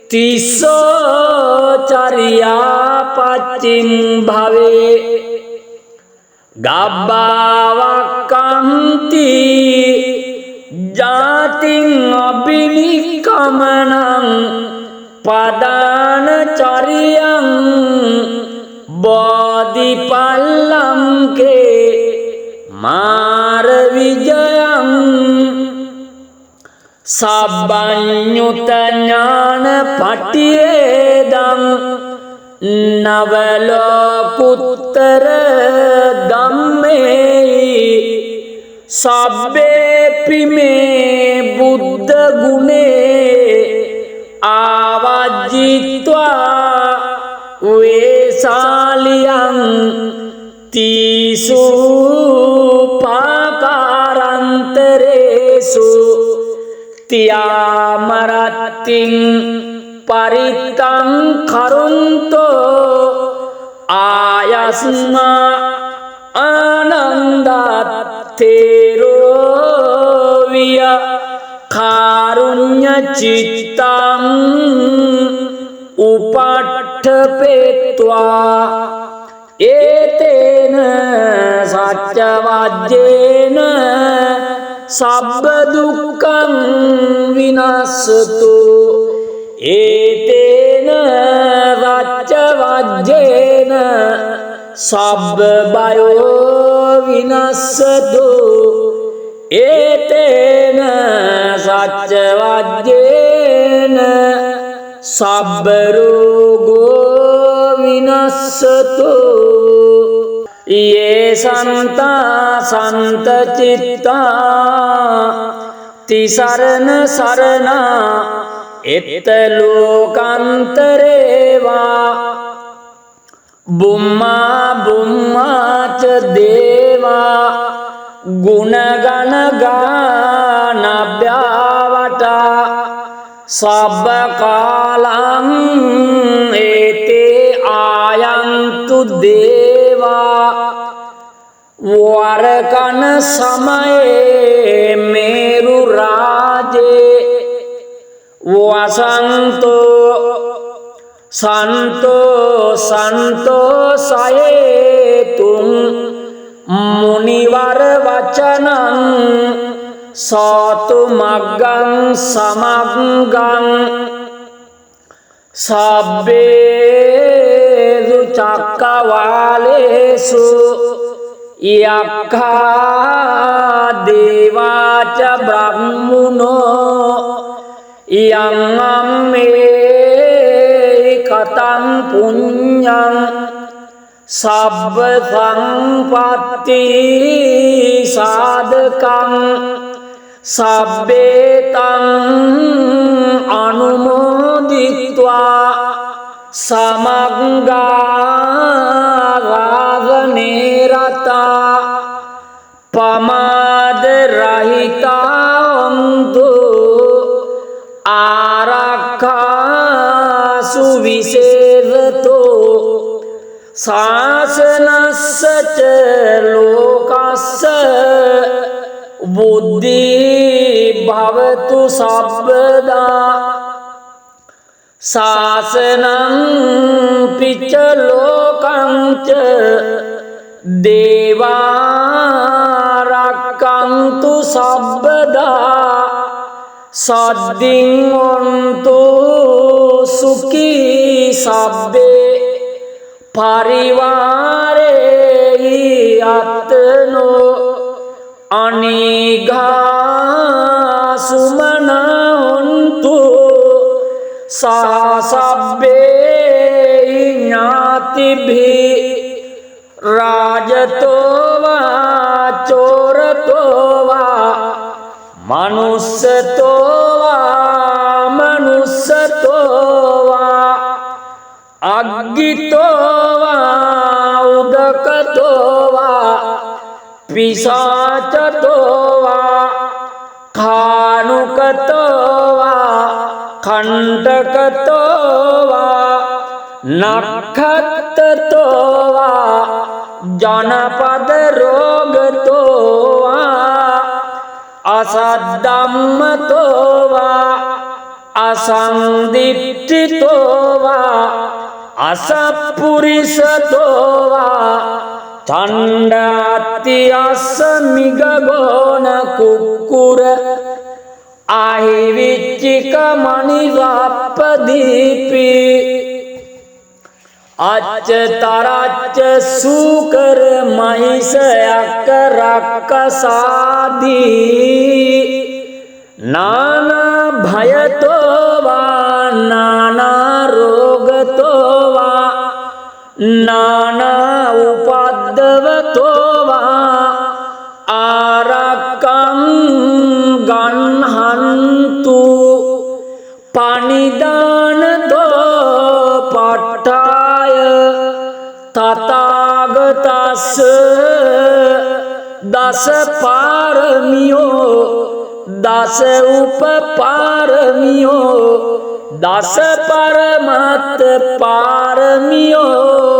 තිස්සෝ චරියා පච්චිම් භවේ ගබ්බාවක්කන්ති ජාතින් අබිනික්කමනං පදාන චරියං බෝධිපල්ලංකේ මාර විජයං සබ්බඤ්ඤුත ඥාන පටිවේදං නවලෝකුත්තර ධම්මේ සබ්බේපි මේ බුද්ධ ගුණේ ආවජ්ජිත්වා වේසාලියං තීසු පාකාරන්තරේසු තියාමරත්තිං පරිත්තං කරුන්තෝ ආයස්මා ආනන්දත්තේරෝ විය කාරුණ්‍ය චිත්තං උපට්ඨපෙත්වා ඒතේන සච්ච වජ්ජේන සබ්බ දුක්ඛං විනස්සතු ඒතේන රච්ච වජ්ජේන සබ්බ බයෝ විනස්සතු ඒතේන සච්ච වජ්ජේන සබ්බ රෝගෝ විනස්සතු ये संता संत चित्ता तिसरन सरना एत लोकांतरेवा बुम्मा बुम्मा च देवा गुणगण गानाभ्यावटा सब कालं एते आयन्तु देवा वरकन समये मेरु राजे वसंतो संतो संतो सयेतुं मुनिवर वचनं सतु मग्गं समग्गं सब्बेषु चक्रवालेषु यक्खा देवा च ब्रह्मणो यं मे कथं पुण्यं सब्ब संपत्ति साधकं सब्बेतं अनुमोदित्वा समग्गा रागने रता पमाद रहिता अंतु आरक्षा सुविशेषतो शासनस्य च लोकस्य बुद्धि भवतु सर्वदा शासनं पिच लोकं च देवा रक्षन्तु सर्वदा सद्दिन्वन्तु सुखी सब्बे परिवारे आत्नो अनिघा सुमना हन्तु सह सब्बे ज्ञातिभिः राजतो वा चोरतो वा मनुष्यतो वा मनुष्यतो वा अग्गितो वा उदकतो वा पिशाचतो वा खानुकतो वा खंडकतो वा नखत्तो वा जनपद रोगतो वा असद्धम्मतो वा असंदिष्टितो वा असपुरुषतो वा चंडात्यस्मिगोन कुक्कुर आहिविचिक मणिरापदीपी अच्चतराच्च सूकर महिष रक्कसादि नाना भयतो वा नाना रोगतो वा नाना उपद्रवतो वा आरक्कं गह्णन्तु पाणिदानतो पट्टाय तथागतस्य दश पारमियो දස උපපාරමියෝ දස පරමත්ත පාරමියෝ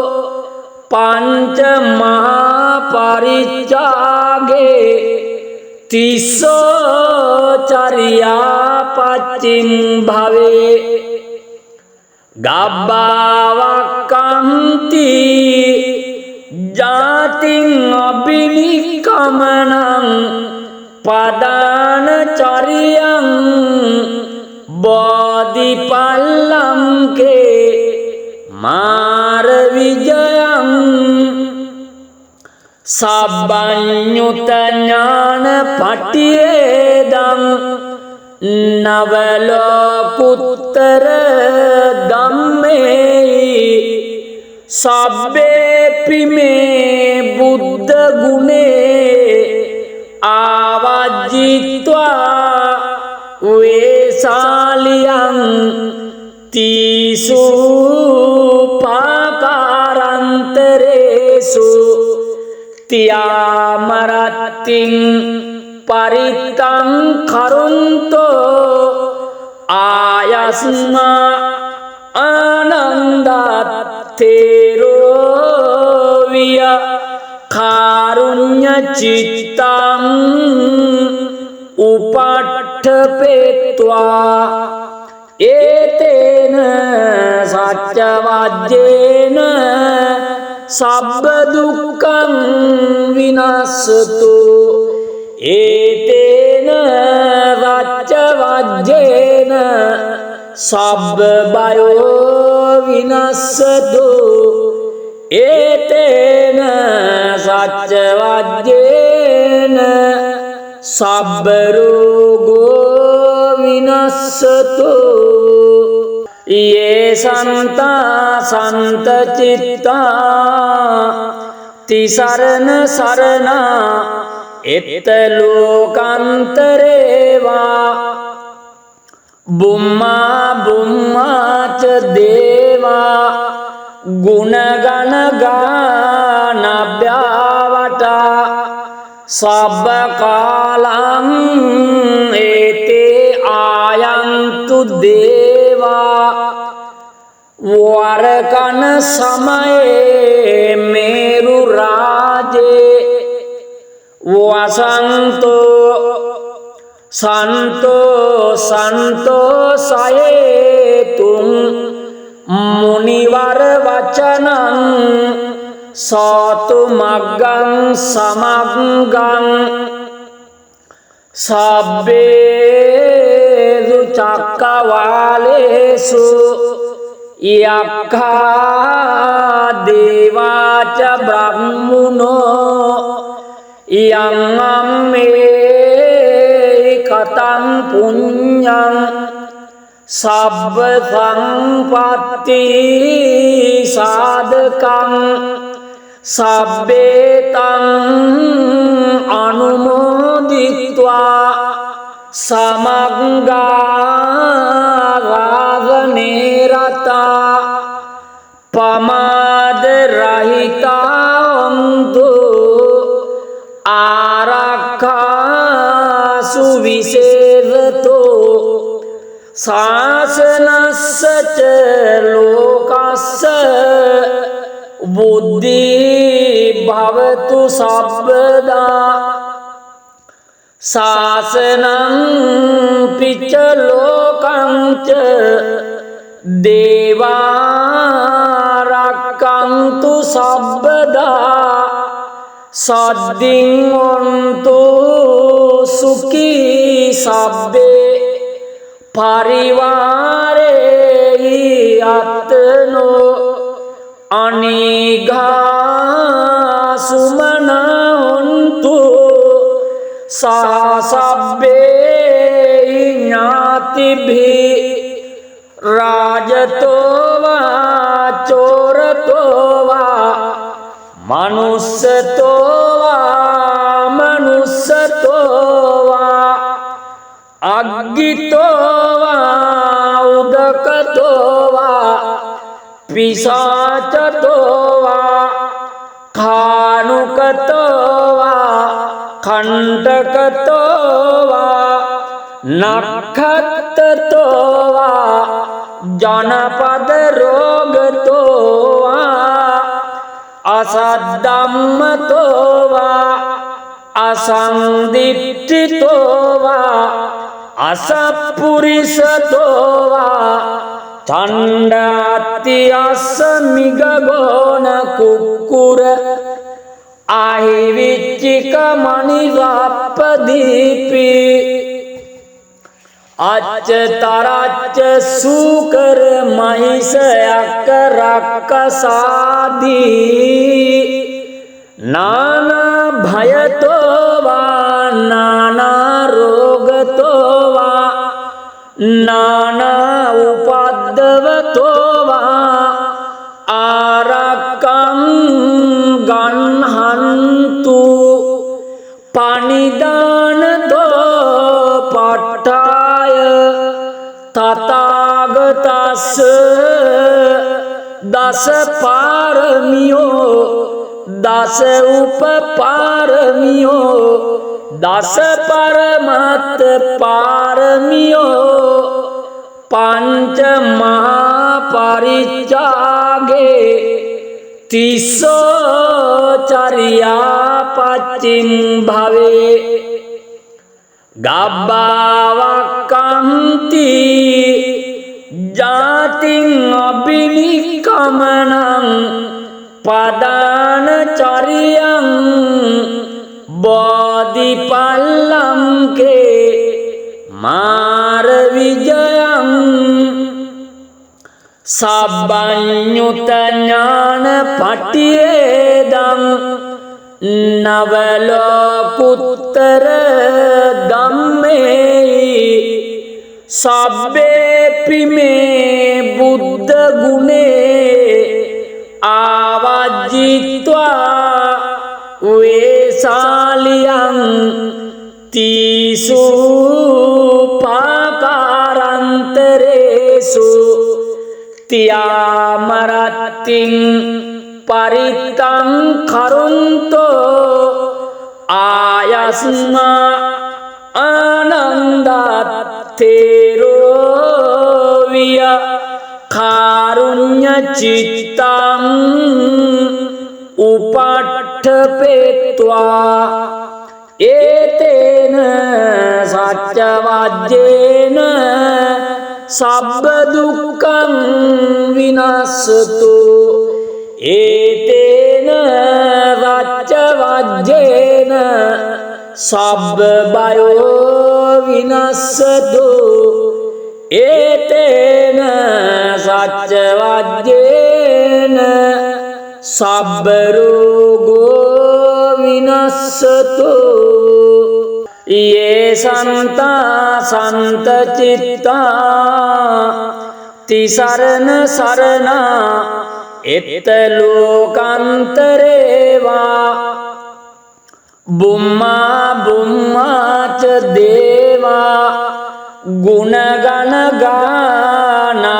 පංච මහා පරිත්‍යාගේ තිස්සෝ චරියා පච්චිම් භවේ ගබ්බාවක්කන්ති ජාතින් අබිනික්කමනං පදාන චරියං බෝධිපල්ලංකේ මාර විජයං සබ්බඤ්ඤුත ඥාන පටියේදං නවලෝකුත්තර ධම්මේ සබ්බේපි මේ බුද්ධ ගුණේ ආවජ්ජිත්වා වේසාලියං තීසු පාකාරන්තරේසු තියාමරත්තිං පරිත්තං කරුන්තෝ ආයස්මා ආනන්දත්තේරෝ විය කාරුණ්‍ය චිත්තං උපට්ඨපෙත්වා ඒතේන සච්ච වජ්ජේන සබ්බ දුක්ඛං විනස්සතු ඒතේන රච්ච වජ්ජේන සබ්බ බයෝ විනස්සතු ඒතේන සච්ච වජ්ජේන සබ්බ රෝගෝ විනස්සතු යේ සන්තා සන්ත චිත්තා තිසරණ සරණා එත්ත ලෝකාන්තරේවා බුම්මා බුම්මාච දේවා ගුණගණ ගානභ්‍යාවටා සබ්බ කාලං ඒතේ ආයන්තු දේවා වරකන සමයේ මේරු රාජේ වසන්තෝ සන්තෝ සන්තෝ සයේතුං මුනිවර වචනං සෝතු මග්ගං සමග්ගං සබ්බේසු චක්කවාලේසු යක්ඛා දේවාච බ්‍රහ්මුනෝ යං අම්මේ කතං පුඤ්ඤං සබ්බ සංපත්ති සාධකං සබ්බේතං අනුමෝදිත්වා සමග්ගා රාගනේ රතා පමාද රහිතා ඔන්තු ආරක්ඛාසු විසේවතෝ සාසනස්සච ලෝකස්ස බුද්ධි භවතු සබ්බදා සාසනං පිච්ච ලෝකංච දේවා රක්ඛන්තු සබ්බදා සද්දින් ඔන්තු සුඛී සබ්බේ පරිවාරේ අත්නෝ අනිඝා සුමනොන්තු සහසබ්බේ ඥාතිභි රාජතෝ වා චෝරතෝ වා මනුස්සතෝ වා මනුස්සතෝ වා අග්ගිතෝ වා උදකතෝ වා පිසාචතෝ වා කානුකතෝ වා කණ්ඩකතෝ වා नक्षत्तो वा जनपदरोगतो वा असद्धम्मतो वा असंदीप्तितो वा असपुरुषतो वा चंडाति असमिगगोन कुक्कुर आहिविचिक मणिरापदीपी अच्युतराच सूकर महिष राक्षसादि नाना भयतो वा नाना रोगतो वा नाना उपद्रवतो वा आरकं गन्हन्तु पाणिदानतो पट्टाय तथागतस्य दश पारमियो दश उपपारमियो दश परमत पारमियो पंच महापरित्यागे तीसो चर्या पचिम भवे गब्बावक्कन्ति जातिं अभिनिगमनं पदानचर्यं बोधिपल्लं के मारविजयं सब्बञ्युतज्ञान पठ्येदं नवलोकुत्तर दम्मे सब्बेऽपि मे बुद्ध गुणे आवाजित्वा वेशालियं तीसु पाकारान्तरेषु त्यामरतिं परितं करुन्तो आयस्मा आनन्दात्तेरो विय कारुण्यचित्तम् उपट्ठपेत्वा एतेन सत्यवाद्येन सब्बदुःखं विनश्यतु एतेन सत्यवाद्येन सब्बभयो विनश्यतु एतेन सत्यवाद्येन सब्बरोगो विनश्यतु ये सन्ता सन्तचित्ता तिसरण शरणा इत्तलोकान्तरे वा बुम्मा बुम्मा च देवा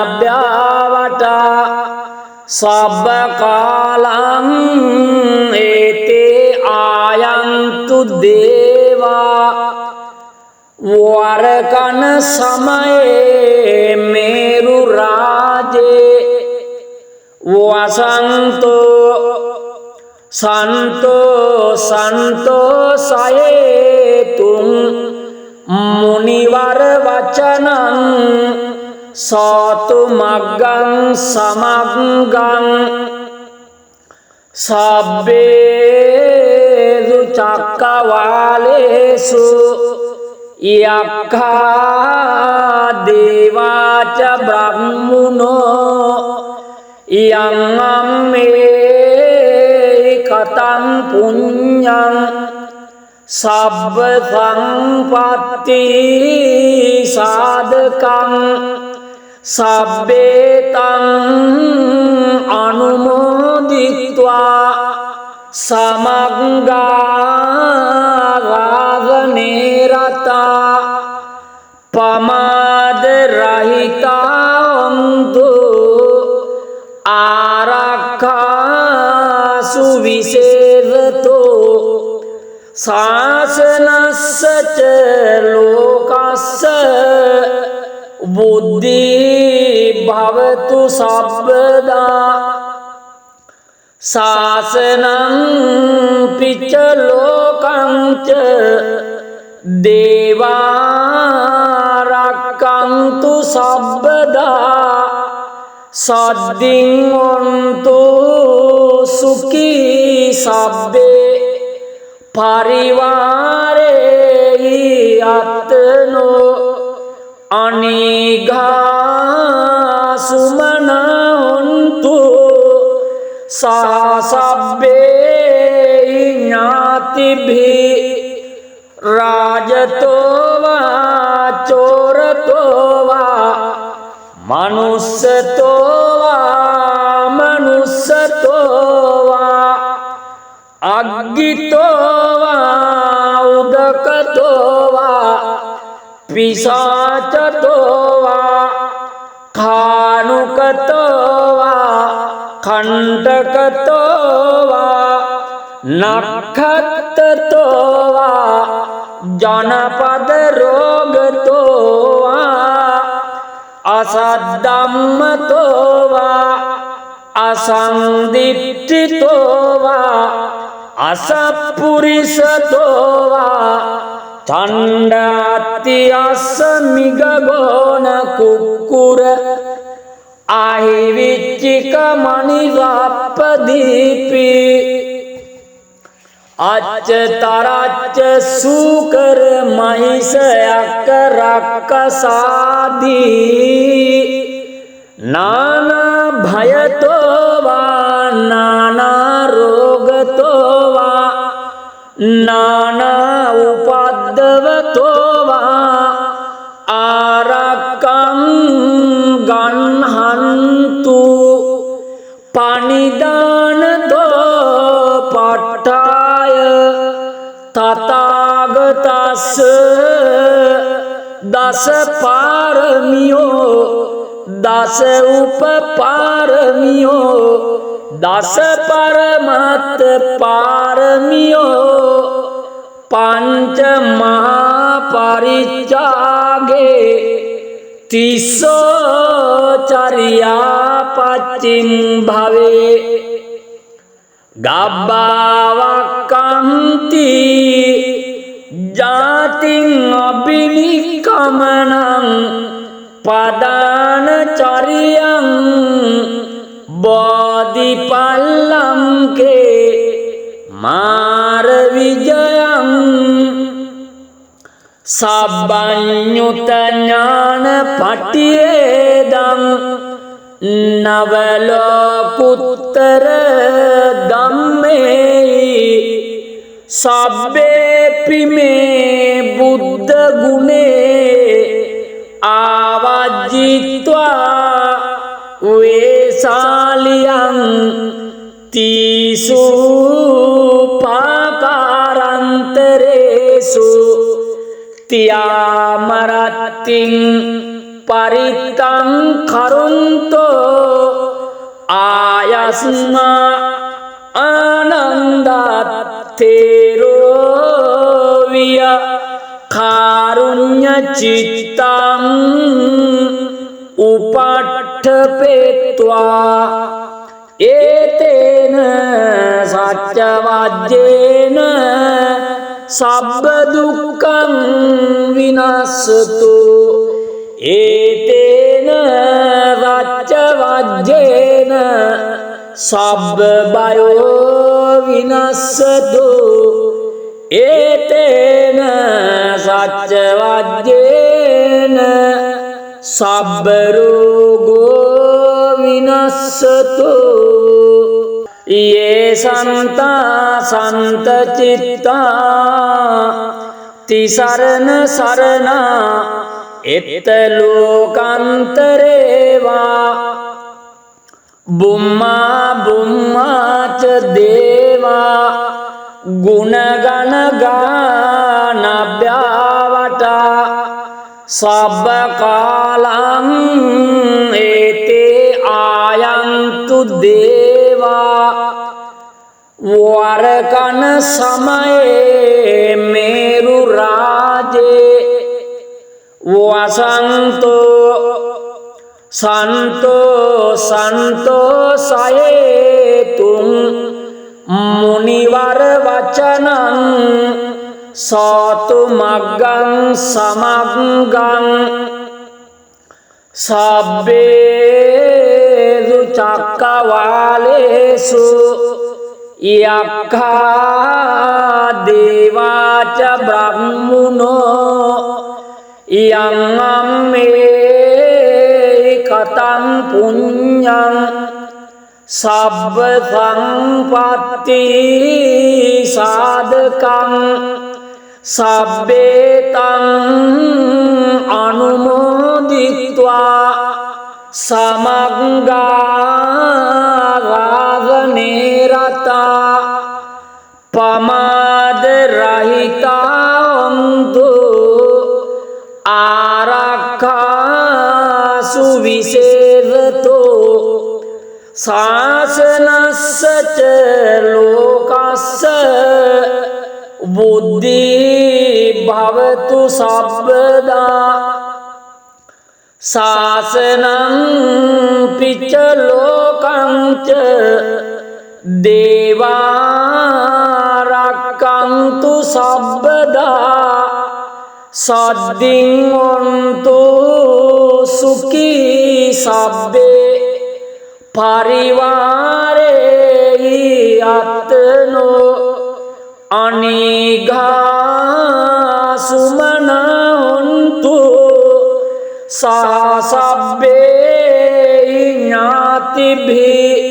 गुणगणगानाभ्यावटा सब्बकालं एते आयन्तु देवा वरकन समये मेरुराजे वसन्तो संतो सयेतुं मुनिवर वचनं सतुमग्गं समग्गं सब्बेषु चक्रवालेषु यक्खा देवा च ब्रह्मणो यं मे कथं पुण्यं सब्ब संपत्ति साधकं सब्बेतं अनुमोदित्वा समग्गा रागने रता पमाद रहिता अंतो आरक्षा सुविशेषतो शासनस्य च लोकस्य बुद्धि भवतु सर्वदा शासनं पिच लोकं च देवा रक्षन्तु सर्वदा सद्दिं होन्तु सुखी सब्बे परिवारे आत्नो अनिघा सुमना होन्तु सह सब्बे ज्ञातिभिः राजतो वा चोरतो वा मनुष्यतो वा मनुष्यतो वा अग्गितो वा उदकतो वा पिशाचतो वा खानुकतो वा खंडकतो वा नखत्तो वा जनपद रोगतो वा असद्धम्मतो वा असंदीप्तितो वा असपुरुषतो वा चंडाति असमिगोन कुक्कुर आहिविचिक मणिरापदीपी अच तराच सूकर महिष राक्षसादि नाना भयतो वा नाना रोगतो वा नाना उपद्रवतो वा आरकं गन्हन्तु पाणिदानतो पट्टाय तथागतस्य दश पारमियो दश उपपारमियो दश परमत पारमियो पंच महापरित्यागे तिस्सो चर्या पचिम भवे गब्बावक्कन्ति जातिं अभिनिक्कमनं पदानचर्यं बोधिपल्लं के मारविजयं सब्बञ्युतज्ञान पठ्येदं नवलोकुत्तर धम्मे सब्बेऽपि मे बुद्ध गुणे आवाजित्वा वेशालियं तीसु पाकारान्तरेषु त्यामरतिं परितं करुन्तो आयस्मा आनन्दात्तेरो विय कारुण्यचित्तम् उपट्ठपेत्वा एतेन सत्यवाद्येन सब्बदुःखं विनश्यतु एतेन सत्यवाद्येन सब्बभयो विनश्यतु एतेन सत्यवाद्येन सब्बरोगो विनश्यतु ये सन्ता सन्तचित्ता तिसरण शरणा इत्तलोकान्तरे वा बुम्मा बुम्मा च देवा गुणगणगानाभ्यावटा सबकालं एते आयन्तु देवा वरकन समये मेरुराजे वसंतो संतो संतोषयेतुं मुनिवर वचनं सतुमग्गं समग्गं सब्बेषु चक्रवालेषु यक्खा देवा च ब्रह्मणो यं मे कथं पुण्यं सब्ब संपत्ति साधकं सब्बेतं अनुमोदित्वा समग्गा रागने रता पमाद रहिता अंतु आरक्षा सुविशेषतो शासनस्य च लोकस्य बुद्धि भवतु सर्वदा शासनं पिच लोकं च देवा रक्षन्तु सर्वदा सद्दिन्वन्तु सुखी सब्बे परिवारे आत्नो अनिघा सुमना हन्तु सह सब्बे ज्ञातिभिः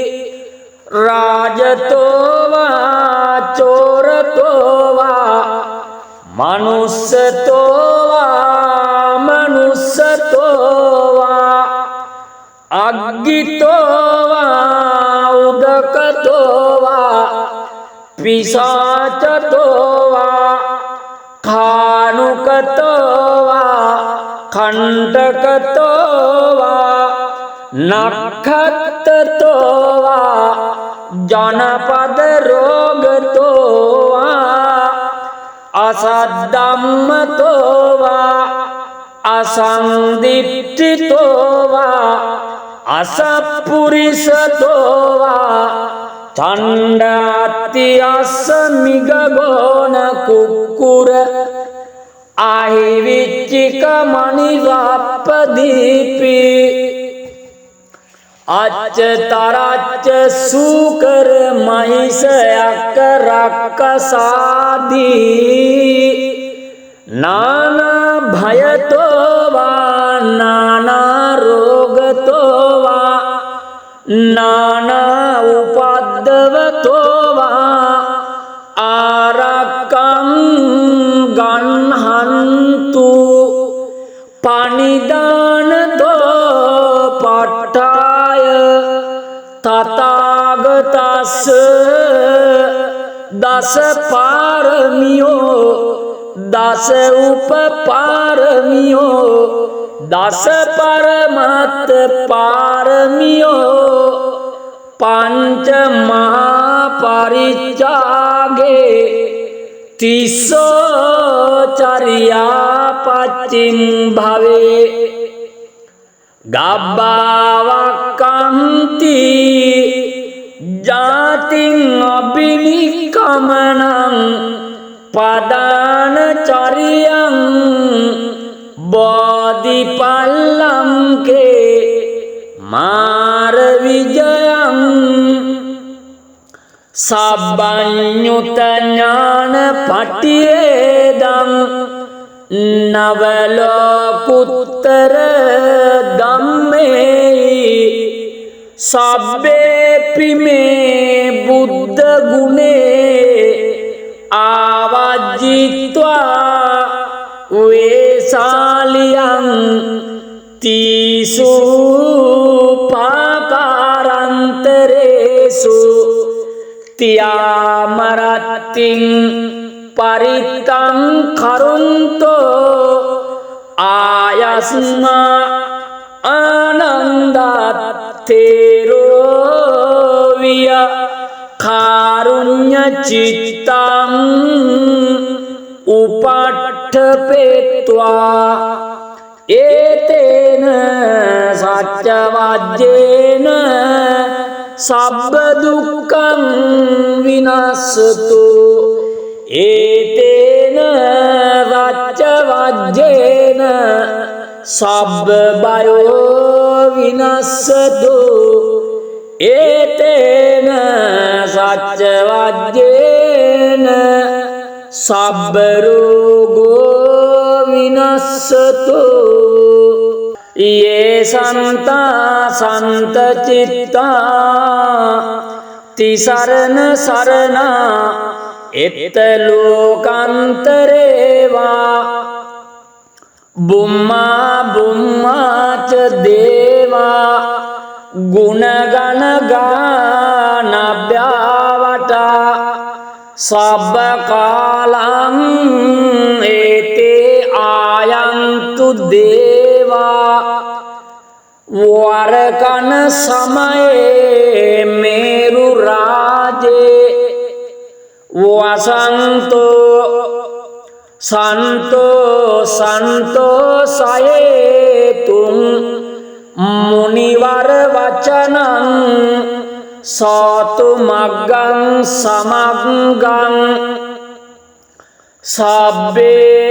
राजतो वा चोरतो वा मनुष्यतो वा मनुष्यतो वा अग्गितो वा उदकतो वा पिशाचतो वा खानुकतो वा खंडकतो वा नखत्तो वा जनपद रोगतो वा असद्धम्मतो वा असंदीप्तितो वा असपुरुषतो वा चंडाति असमिगोन कुक्कुर आहिविचिक मणिरापदीपी अच्च तरच्च सूकर महिष राक्षसादि नाना भयतो वा नाना रोगतो वा नाना उपद्रवतो वा आरकं गन्हन्तु पाणिदानतो पट्टाय तथागतस्य दश पारमियो दश उपपारमियो दश परमत पारमियो पंच महापरित्यागे तिस्सो चर्या पच्चिम भवे गब्बावक्कन्ति जातिं अभिनिक्कमनं पदानचर्यं बोधिपल्लं के मारविजयं सब्बञ्युतज्ञानपट्टियेदं नवलोकुत्तर दम्मे सब्बेऽपि मे बुद्धगुणे आवाजित्वा वेशालियं तीसु पाकारान्तरेषु त्यामरतिं परितं करुन्तो आयस्मा आनन्दात्तेरो विय कारुण्यचित्तम् उपट्ठपेत्वा ඒතේන සච්ච වජ්ජේන සබ්බ දුක්ඛං විනස්සතු ඒතේන සච්ච වජ්ජේන සබ්බ බයෝ විනස්සතු ඒතේන සච්ච වජ්ජේන සබ්බ රෝගෝ විනස්සතු යේ සන්තා සන්ත චිත්තා තිසරණ සරණා එත්ත ලෝකාන්තරේවා බුම්මා බුම්මාච දේවා ගුණගණ ගානභ්‍යාවටා සබ්බ කාලං ඒතේ ආයන්තු දේවා වරකන සමයේ මේරු රාජේ වසන්තෝ සන්තෝ සන්තෝ සයේතුං මුනිවර වචනං සාතු මග්ගං සමග්ගං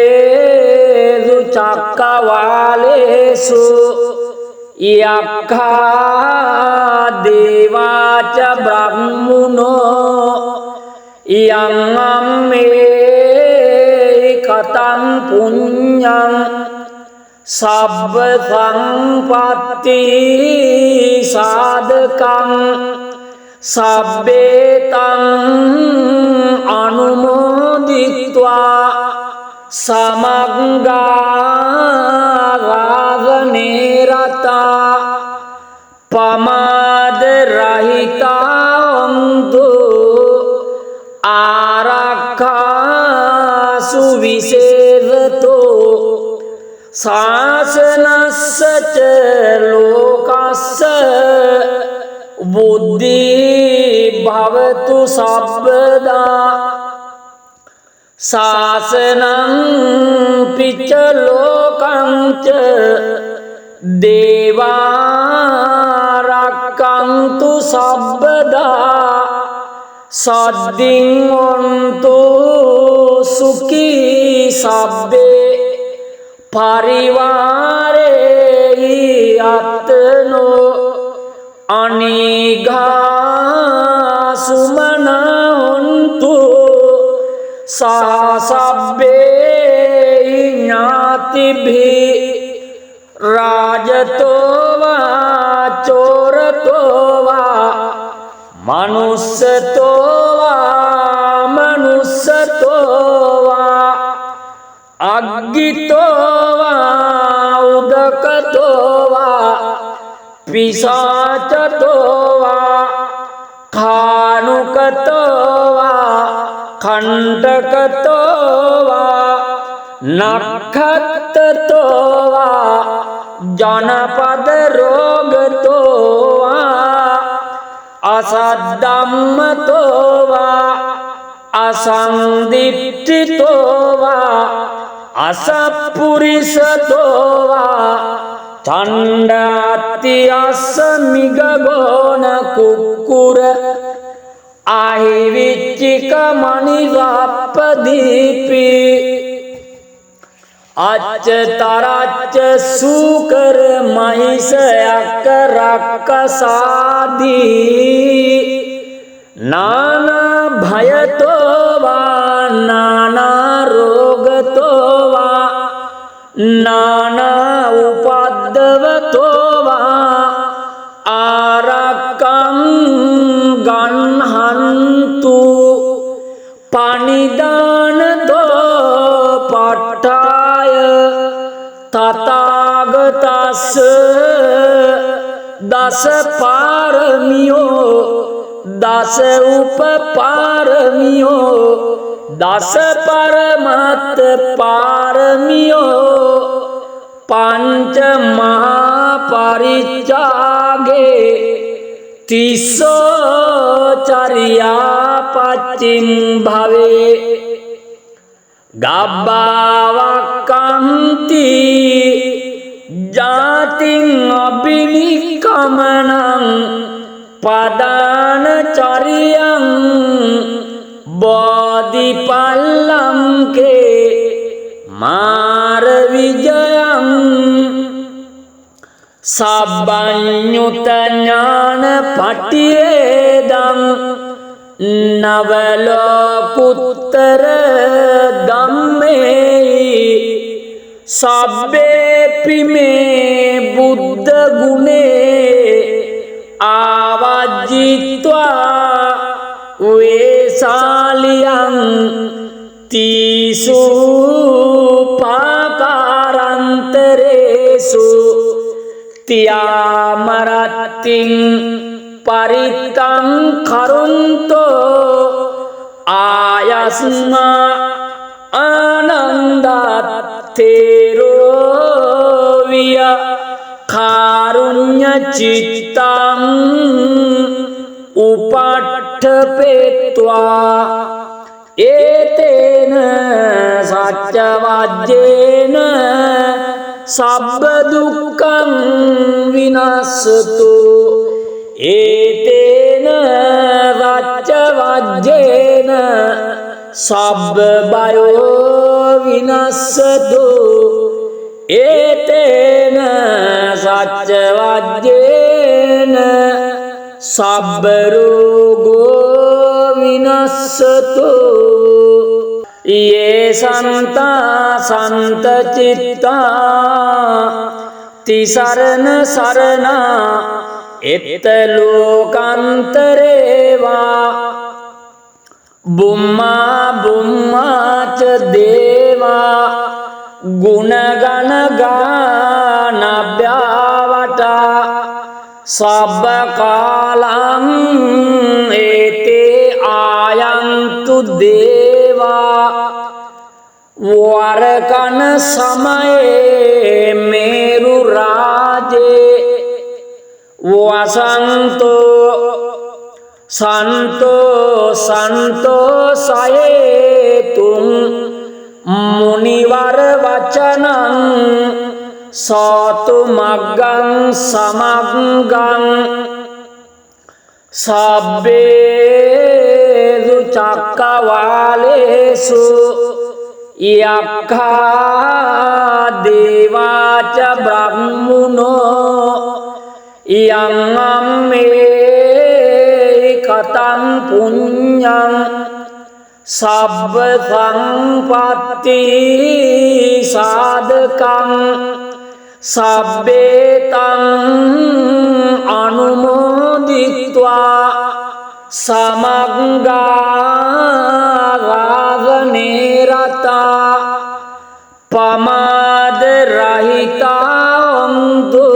සබ්බේසු චක්කවාලේසු යක්ඛා දේවාච බ්‍රහ්මුනෝ යං අම්මේ කතං පුඤ්ඤං සබ්බ සංපත්ති සාධකං සබ්බේතං අනුමෝදිත්වා සමග්ගා රාගනේ රතා පමාද රහිතා ඔන්තු ආරක්ඛා සුවිසේවතෝ සාසනස්සච ලෝකස්ස බුද්ධි භවතු සබ්බදා සාසනං පිච්ච ලෝකංච දේවා රක්ඛන්තු සබ්බදා සද්දින් ඔන්තු සුඛී සබ්බේ පරිවාරේ අත්නෝ අනිඝා සුමනොන්තු සහසබ්බේ ඥාතිභි රාජතෝවා චෝරතෝවා මනුස්සතෝවා මනුස්සතෝවා අග්ගිතෝවා උදකතෝවා පිසාචතෝවා කානුකතෝවා කණ්ඩකතෝවා නක්ඛත්තතෝවා ජනපද රෝගතෝවා අසද්ධම්මතෝවා අසන්දිට්ඨිතෝවා අසප්පුරිසතෝවා චණ්ඩාති අස්ස මිගගෝන කුක්කුර ආහිවිච්චික මණිරප්පදීපි අච්චතරච්ච සූකර මහිෂයක රක්කසාදී නානා භයතෝවා නානා රෝගතෝවා නානා උපද්දවතෝවා ආරක්කං ගන්හන්තු පනිදානතෝ පට්ඨාය තථාගතස්ස දස පාරමියෝ දස උපපාරමියෝ දස පරමත්ත පාරමියෝ පංච මහා පරිත්‍යාගේ තිස්සෝ චරියා පච්චිම් භවේ ගබ්බාවක්කන්ති අතින් අබිනිකමනං පදාන චරියං බෝධිපල්ලංකේ මාර විජයං සබ්බඤ්ඤුත ඥාන පටිවේදං නවලෝකුත්තර ධම්මේ සබ්බේපි මේ බුද්ධ ගුණේ ආවජ්ජිත්වා වේසාලියං තීසු පාකාරන්තරේසු තියාමරත්තිං පරිත්තං කරුන්තෝ ආයස්මා ආනන්දත්තේරෝ විය කාරුණ්‍ය චිත්තං උපට්ඨපෙත්වා ඒතේන සච්ච වජ්ජේන සබ්බ දුක්ඛං විනස්සතු ඒතේන රච්ච වජ්ජේන සබ්බ බයෝ විනස්සතු ඒතේන සච්ච වජ්ජේන සබ්බ රෝගෝ විනස්සතු යේ සන්තා සන්ත චිත්තා තිසරණ සරණා එත්ත ලෝකාන්තරේවා බුම්මා බුම්මාච දේවා ගුණගණ ගානභ්‍යාවටා සබ්බ කාලං ඒතේ ආයන්තු දේවා වරකන සමයේ මේරු රාජේ වසන්තෝ සන්තෝ සන්තෝ සයේතුං මුනිවර වචනං සෝතු මග්ගං සමග්ගං සබ්බේසු චක්කවාලේසු යක්ඛා දේවාච බ්‍රහ්මුනෝ යං අම්මේ කතං පුඤ්ඤං සබ්බ සංපත්ති සාධකං සබ්බේතං අනුමෝදිත්වා සමග්ගා රාගනේ රතා පමාද රහිතා ඔන්තු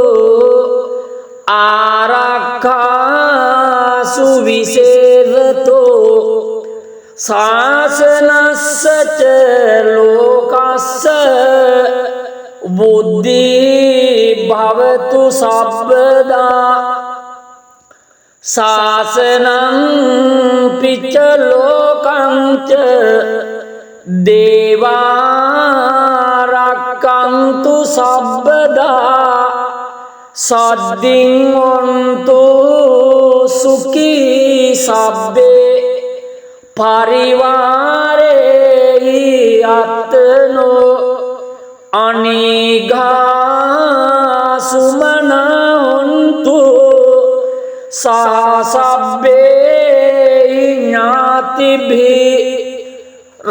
ආරක්ඛාසු විසේවතෝ සාසනස්සච ලෝකස්ස බුද්ධි භවතු සබ්බදා සාසනං පිච්ච ලෝකංච දේවා රක්ඛන්තු සබ්බදා සද්දින් ඔන්තු සුඛී සබ්බේ පරිවාරේ අත්නෝ අනිඝා සුමනොන්තු සහසබ්බේ ඥාතිභි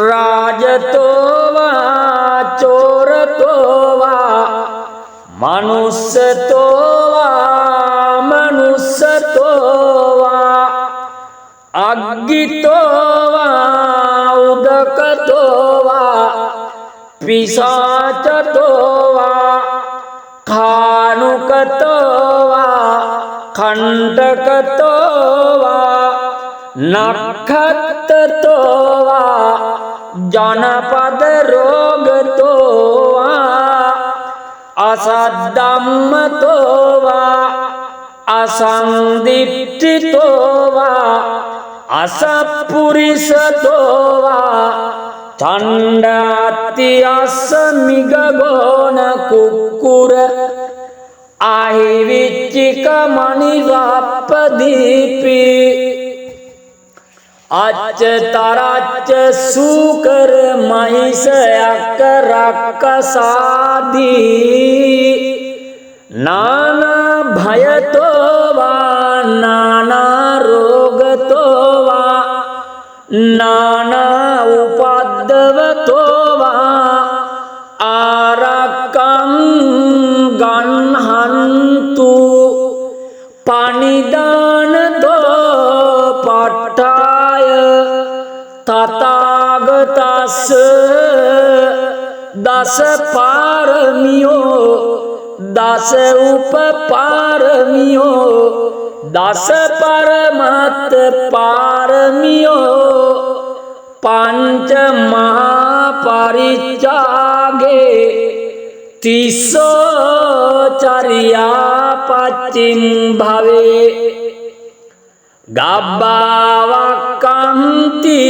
රාජතෝ වා චෝරතෝ වා මනුස්සතෝ වා මනුස්සතෝ වා අග්ගිතෝ වා උදකතෝ වා පිසාචතෝ වා කානුකතෝ වා කණ්ඩකතෝ වා නක්ඛත්තතෝ වා ජනපද රෝගතෝ වා අසද්ධම්මතෝ වා අසන්දිට්ඨිතෝ වා අසප්පුරිසතෝ වා චණ්ඩාති අස්ස මිගගෝන කුක්කුර आहि विचिक मणिरापदीपी अच तरच सूकर महिष राक्षसादि नाना भय तो वा नाना रोग तो वा नाना उपद्रव तो वा आरकं गन्हन्तु पाणिदान दो पट्टाय तथागतस् दश पारमियो दश उपपारमियो दश परमत पारमियो पंच महापरिचागे तीसो चर्या पचिम भवे गब्बावकंती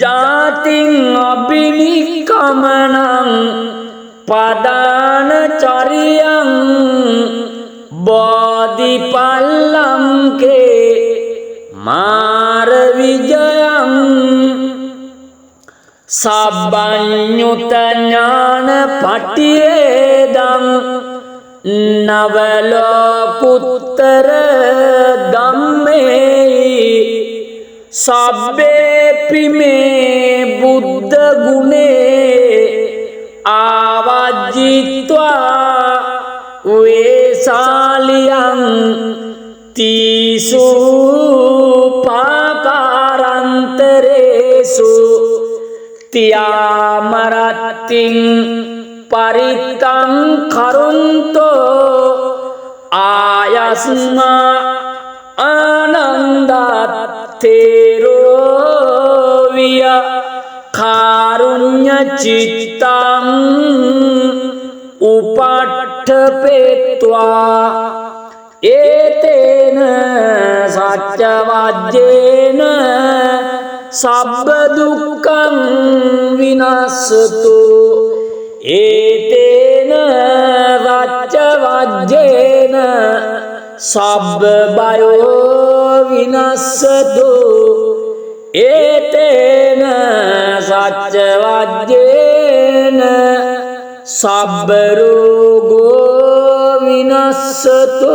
जातिं अभिनिकमनं पदान चर्यं बोधिपल्लं के मार विजयं सब्बन्युत ज्ञान पठ्येदं नवलोकुत्तर दम्मे सब्बेपि मे बुद्ध गुणे आवाजित्वा वेशालियं तीसु पाकारान्तरेषु त्यामरतिं परितं करुन्तो आयस्मा आनन्दात्तेरो विय कारुण्यचित्तं उपट्ठपेत्वा एतेन सत्यवाद्येन सब दुःखं विनश्यतु एतेन सत्यवाद्येन सब भयो विनश्यतु एतेन सत्यवाद्येन सब रोगो विनश्यतु।